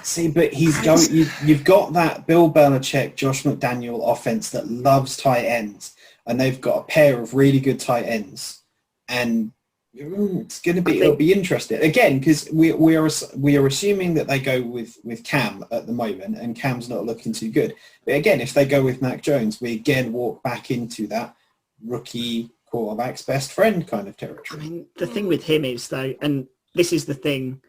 Speaker 9: See, but he's going. You've got that Bill Belichick, Josh McDaniel offense that loves tight ends, and they've got a pair of really good tight ends, and It's going to be. It'll be interesting again because we are assuming that they go with Cam at the moment, and Cam's not looking too good. But again, if they go with Mac Jones, we again walk back into that rookie quarterback's best friend kind of territory.
Speaker 8: I mean, the thing with him is though, and this is the thing.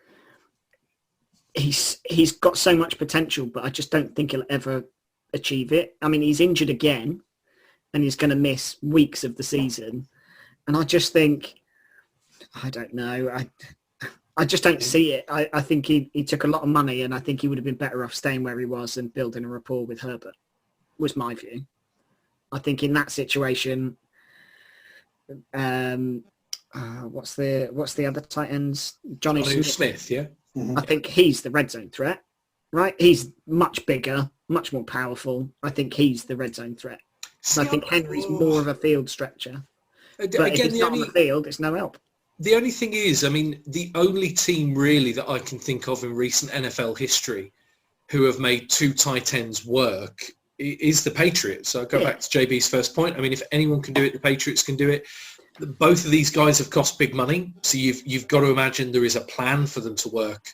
Speaker 8: He's got so much potential, but I just don't think he'll ever achieve it. I mean, he's injured again, and he's going to miss weeks of the season, and I just think. I don't know. I just don't see it. I think he took a lot of money, and I think he would have been better off staying where he was and building a rapport with Herbert, was my view. I think in that situation, what's the other tight ends? Johnny
Speaker 7: Smith, yeah.
Speaker 8: I think he's the red zone threat, right? He's much bigger, much more powerful. I think he's the red zone threat. I think Henry's more of a field stretcher. But if he's not on the field, it's no help.
Speaker 7: The only thing is, I mean, the only team really that I can think of in recent NFL history who have made two tight ends work is the Patriots. So I go back to JB's first point. I mean, if anyone can do it, the Patriots can do it. Both of these guys have cost big money, so you've got to imagine there is a plan for them to work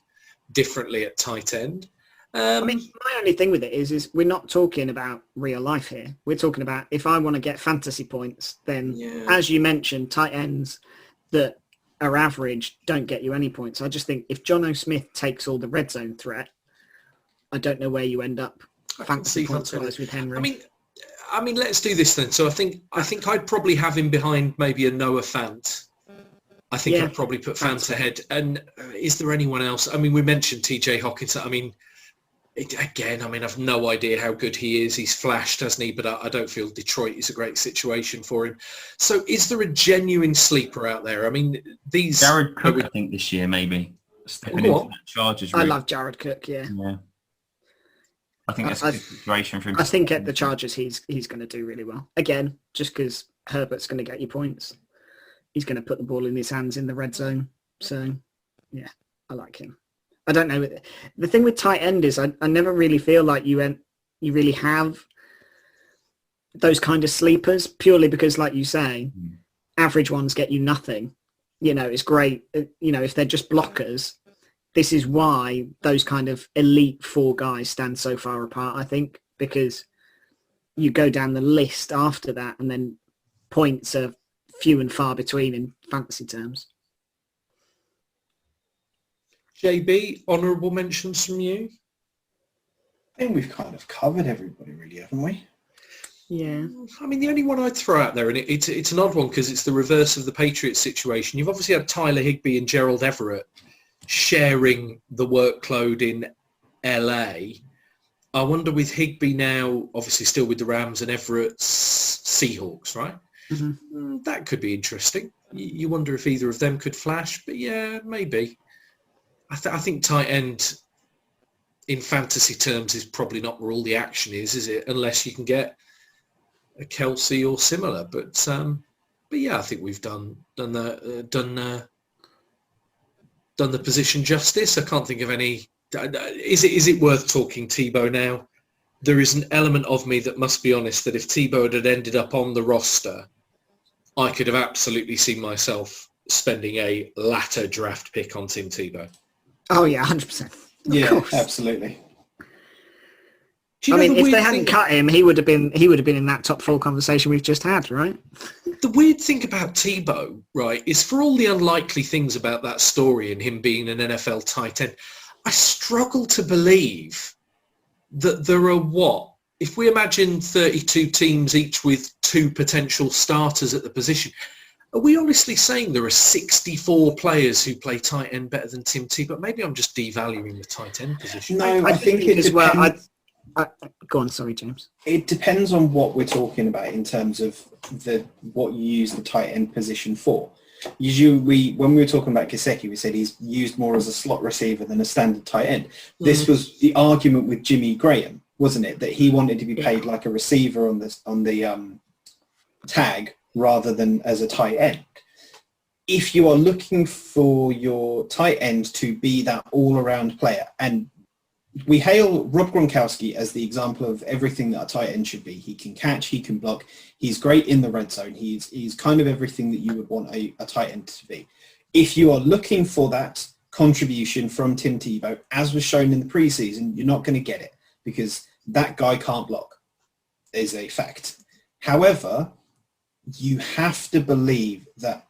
Speaker 7: differently at tight end.
Speaker 8: I mean, my only thing with it is we're not talking about real life here. We're talking about if I want to get fantasy points, then as you mentioned, tight ends that are average don't get you any points. I just think if Jono Smith takes all the red zone threat, I don't know where you end up fantasy points wise with Henry.
Speaker 7: I mean, let's do this then. So I think I'd probably have him behind maybe a Noah Fant. I think I'd probably put Fant ahead. And is there anyone else? I mean, we mentioned TJ Hockenson. I mean, I've no idea how good he is. He's flashed, hasn't he? But I don't feel Detroit is a great situation for him. So is there a genuine sleeper out there? I mean, these...
Speaker 10: Jared Cook, I think, this year, maybe. Stepping into that Chargers route.
Speaker 8: I love Jared Cook, yeah.
Speaker 10: I think that's a good situation for him.
Speaker 8: I think at the Chargers, he's going to do really well. Again, just because Herbert's going to get you points. He's going to put the ball in his hands in the red zone. So, yeah, I like him. I don't know. The thing with tight end is I never really feel like you really have those kind of sleepers purely because, like you say, average ones get you nothing. You know, it's great. You know, if they're just blockers, this is why those kind of elite four guys stand so far apart, I think, because you go down the list after that and then points are few and far between in fantasy terms.
Speaker 7: JB, honourable mentions from you?
Speaker 9: I think we've kind of covered everybody, really, haven't we?
Speaker 8: Yeah.
Speaker 7: I mean, the only one I'd throw out there, and it's an odd one because it's the reverse of the Patriots situation. You've obviously had Tyler Higbee and Gerald Everett sharing the workload in LA. I wonder with Higbee now, obviously still with the Rams, and Everett's Seahawks, right? Mm-hmm. That could be interesting. You wonder if either of them could flash, but yeah, maybe. I think tight end in fantasy terms is probably not where all the action is it? Unless you can get a Kelsey or similar. But yeah, I think we've done the position justice. I can't think of any. Is it worth talking Tebow now? There is an element of me that must be honest that if Tebow had ended up on the roster, I could have absolutely seen myself spending a latter draft pick on Tim Tebow.
Speaker 8: Oh yeah, 100%.
Speaker 9: Yeah, absolutely.
Speaker 8: I mean, if they hadn't cut him, he would have been in that top 4 conversation we've just had, right?
Speaker 7: The weird thing about Tebow, right, is for all the unlikely things about that story and him being an NFL tight end, I struggle to believe that there are if we imagine 32 teams each with 2 potential starters at the position, are we honestly saying there are 64 players who play tight end better than Tim Tebow? Maybe I'm just devaluing the tight end position.
Speaker 9: No, I think it
Speaker 8: as well. Go on, sorry, James.
Speaker 9: It depends on what we're talking about in terms of what you use the tight end position for. Usually, when we were talking about Gesicki, we said he's used more as a slot receiver than a standard tight end. This was the argument with Jimmy Graham, wasn't it? That he wanted to be paid like a receiver on the tag rather than as a tight end. If you are looking for your tight end to be that all-around player, and we hail Rob Gronkowski as the example of everything that a tight end should be. He can catch, he can block, he's great in the red zone. He's kind of everything that you would want a tight end to be. if you are looking for that contribution from Tim Tebow, as was shown in the preseason, you're not going to get it because that guy can't block, is a fact. However, you have to believe that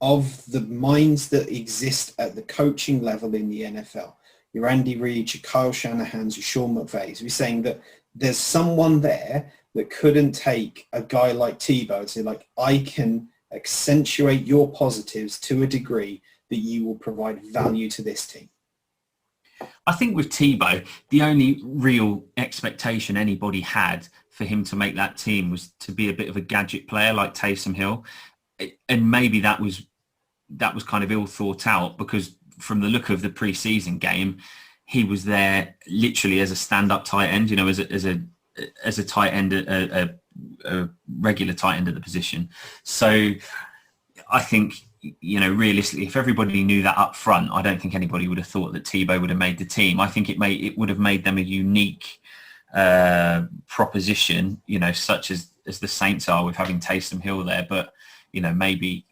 Speaker 9: of the minds that exist at the coaching level in the NFL, your Andy Reid, your Kyle Shanahan's, your Sean McVay's, we're saying that there's someone there that couldn't take a guy like Tebow and say, like, I can accentuate your positives to a degree that you will provide value to this team.
Speaker 10: I think with Tebow, the only real expectation anybody had for him to make that team was to be a bit of a gadget player like Taysom Hill. And maybe that was kind of ill thought out, because from the look of the preseason game, he was there literally as a stand-up tight end, you know, as a tight end, a regular tight end at the position. So I think, you know, realistically, if everybody knew that up front, I don't think anybody would have thought that Tebow would have made the team. I think it would have made them a unique proposition, you know, such as the Saints are with having Taysom Hill there. But, maybe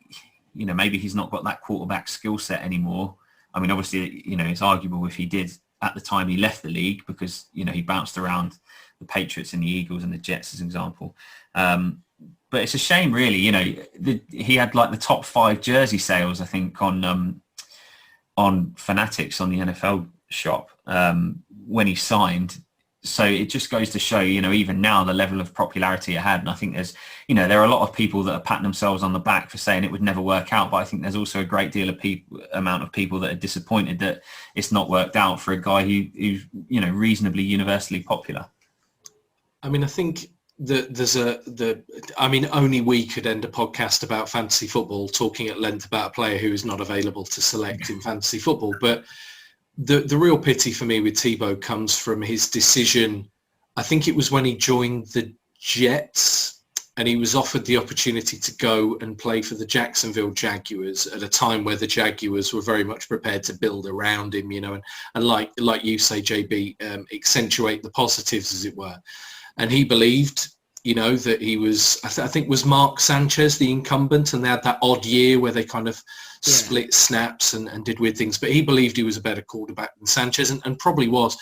Speaker 10: he's not got that quarterback skill set anymore. I mean, obviously, it's arguable if he did at the time he left the league, because, he bounced around the Patriots and the Eagles and the Jets as an example. But it's a shame, really. He had like the top 5 jersey sales, I think, on Fanatics on the NFL shop when he signed. So it just goes to show, even now the level of popularity it had. And I think there's, there are a lot of people that are patting themselves on the back for saying it would never work out. But I think there's also a great deal of amount of people that are disappointed that it's not worked out for a guy who's, reasonably universally popular.
Speaker 7: I mean, I think that only we could end a podcast about fantasy football talking at length about a player who is not available to select in fantasy football. But the real pity for me with Tebow comes from his decision. I think it was when he joined the Jets and he was offered the opportunity to go and play for the Jacksonville Jaguars at a time where the Jaguars were very much prepared to build around him, and like you say, JB, accentuate the positives, as it were. And he believed, that he was, I think was Mark Sanchez, the incumbent, and they had that odd year where they kind of split snaps and did weird things. But he believed he was a better quarterback than Sanchez, and probably was.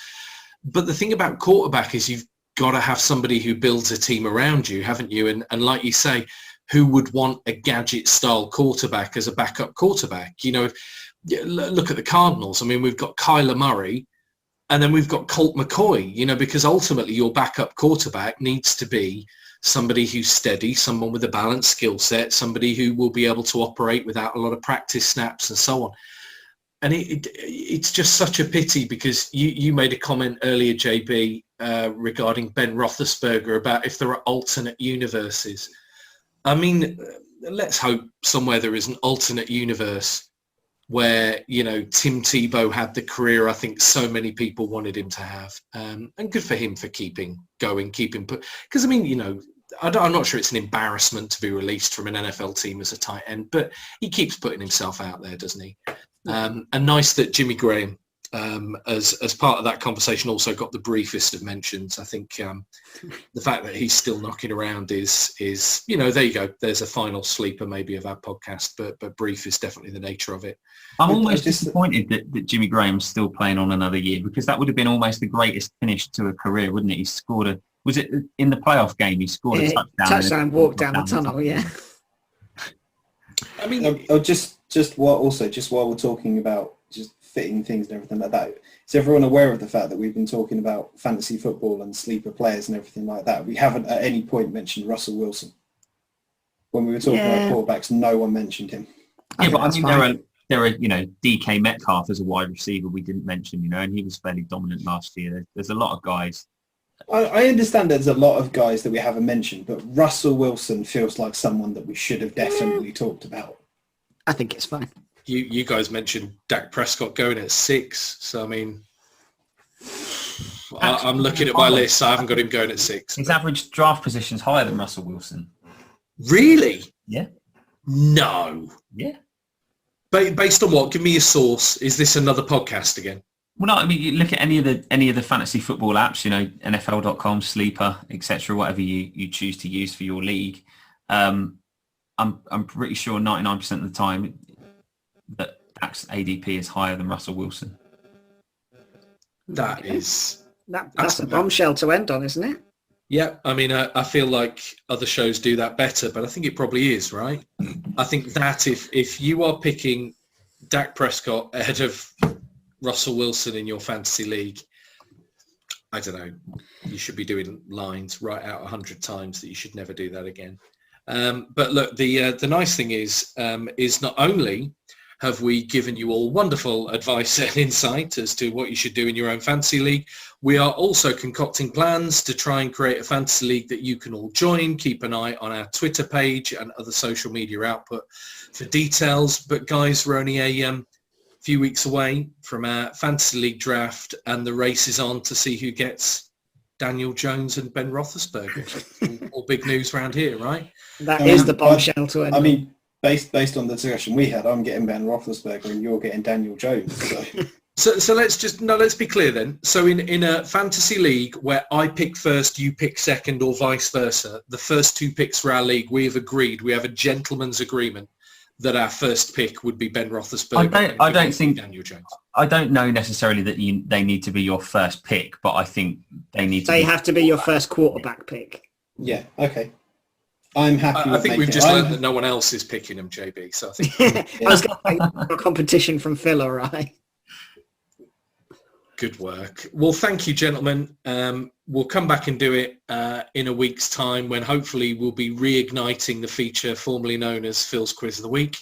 Speaker 7: But the thing about quarterback is you've got to have somebody who builds a team around you, haven't you? And like you say, who would want a gadget-style quarterback as a backup quarterback? Look at the Cardinals. I mean, we've got Kyler Murray, and then we've got Colt McCoy, because ultimately your backup quarterback needs to be somebody who's steady, someone with a balanced skill set, somebody who will be able to operate without a lot of practice snaps and so on. And it's just such a pity, because you made a comment earlier, JB, regarding Ben Roethlisberger about if there are alternate universes. I mean, let's hope somewhere there is an alternate universe where, Tim Tebow had the career I think so many people wanted him to have. And good for him for keeping going, because, I mean, I'm not sure it's an embarrassment to be released from an NFL team as a tight end, but he keeps putting himself out there, doesn't he? And nice that Jimmy Graham, as part of that conversation, also got the briefest of mentions. I think the fact that he's still knocking around is there you go. There's a final sleeper maybe of our podcast, but brief is definitely the nature of it.
Speaker 10: I'm almost disappointed that Jimmy Graham's still playing on another year, because that would have been almost the greatest finish to a career, wouldn't it? He scored was it in the playoff game? He scored a touchdown.
Speaker 8: Walk down the tunnel, yeah.
Speaker 9: I mean, just while we're talking about just fitting things and everything like that, is everyone aware of the fact that we've been talking about fantasy football and sleeper players and everything like that? We haven't at any point mentioned Russell Wilson. When we were talking about quarterbacks, no one mentioned him.
Speaker 10: Yeah, but I mean, there are DK Metcalf as a wide receiver we didn't mention, and he was fairly dominant last year. There's a lot of guys.
Speaker 9: I understand there's a lot of guys that we haven't mentioned, but Russell Wilson feels like someone that we should have definitely talked about.
Speaker 8: I think it's fine.
Speaker 7: You guys mentioned Dak Prescott going at 6, so I mean, I'm looking at my list. I haven't got him going at 6.
Speaker 10: His average draft position is higher than Russell Wilson.
Speaker 7: Really?
Speaker 10: Yeah.
Speaker 7: No.
Speaker 10: Yeah.
Speaker 7: Based on what? Give me a source. Is this another podcast again?
Speaker 10: Well, no. I mean, you look at any of the fantasy football apps. NFL.com, Sleeper, etc. Whatever you choose to use for your league. I'm pretty sure 99% of the time, that Dak's ADP is higher than Russell Wilson.
Speaker 7: That's
Speaker 8: a bombshell to end on, isn't it?
Speaker 7: Yeah, I mean, I feel like other shows do that better, but I think it probably is, right? I think that if you are picking Dak Prescott ahead of Russell Wilson in your fantasy league, I don't know, you should be doing lines right out 100 times that you should never do that again. But look, the nice thing is not only have we given you all wonderful advice and insight as to what you should do in your own fantasy league, we are also concocting plans to try and create a fantasy league that you can all join. Keep an eye on our Twitter page and other social media output for details. But guys, we're only a few weeks away from our fantasy league draft, and the race is on to see who gets Daniel Jones and Ben Roethlisberger. all big news around here, right?
Speaker 8: That is the bombshell to end.
Speaker 9: I mean, based on the discussion we had, I'm getting Ben Roethlisberger and you're getting Daniel Jones.
Speaker 7: So let's be clear then. So in a fantasy league where I pick first, you pick second, or vice versa, the first two picks for our league, we have agreed, we have a gentleman's agreement that our first pick would be Ben Roethlisberger.
Speaker 10: I don't think
Speaker 7: Daniel Jones.
Speaker 10: I don't know necessarily that they need to be your first pick, but I think they
Speaker 8: have to be your first quarterback pick.
Speaker 9: Yeah. Okay. I'm happy.
Speaker 7: I think we've just learned that no one else is picking them, JB. So I think
Speaker 8: I was going to say a competition from Phil, all right.
Speaker 7: Good work. Well, thank you, gentlemen. We'll come back and do it in a week's time when hopefully we'll be reigniting the feature formerly known as Phil's Quiz of the Week,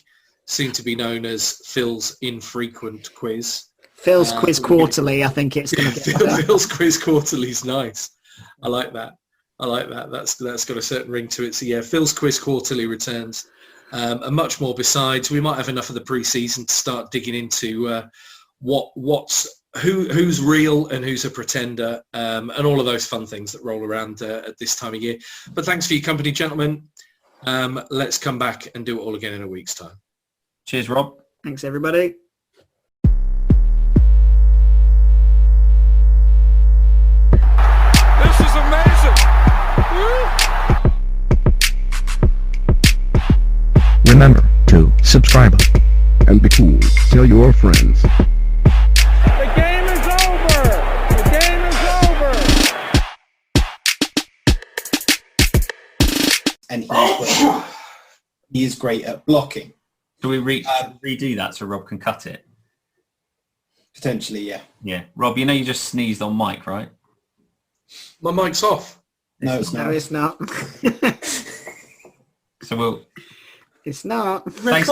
Speaker 7: soon to be known as Phil's Infrequent Quiz.
Speaker 8: Phil's Quiz Quarterly, I think it's going to be.
Speaker 7: Phil's Quiz Quarterly is nice. I like that. That's got a certain ring to it. So yeah, Phil's Quiz Quarterly returns. And much more besides. We might have enough of the preseason to start digging into who's real and who's a pretender, and all of those fun things that roll around at this time of year. But thanks for your company, gentlemen. Let's come back and do it all again in a week's time.
Speaker 10: Cheers, Rob.
Speaker 8: Thanks, everybody.
Speaker 6: This is amazing.
Speaker 11: Remember to subscribe and be cool. Tell your friends.
Speaker 6: The game is over. The game is over.
Speaker 9: And he is great at blocking.
Speaker 10: Do we redo that so Rob can cut it?
Speaker 9: Potentially, yeah.
Speaker 10: Yeah. Rob, you just sneezed on mic, right?
Speaker 7: My mic's off.
Speaker 9: No, it's not.
Speaker 8: No, it's not.
Speaker 10: So
Speaker 8: It's not.
Speaker 10: Thanks.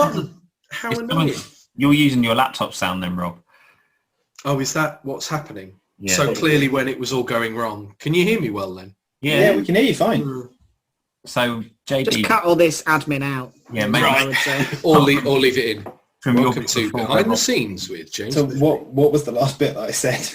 Speaker 7: How annoying.
Speaker 10: You're using your laptop sound then, Rob.
Speaker 7: Oh, is that what's happening?
Speaker 10: Yeah.
Speaker 7: So clearly when it was all going wrong. Can you hear me well then?
Speaker 9: Yeah, we can hear you fine.
Speaker 10: So JB,
Speaker 8: Just cut all this admin out.
Speaker 10: Yeah, maybe.
Speaker 8: I would say.
Speaker 7: or leave it in.
Speaker 10: From
Speaker 7: Welcome
Speaker 10: your
Speaker 7: to Behind the Scenes with James.
Speaker 9: So what was the last bit that I said?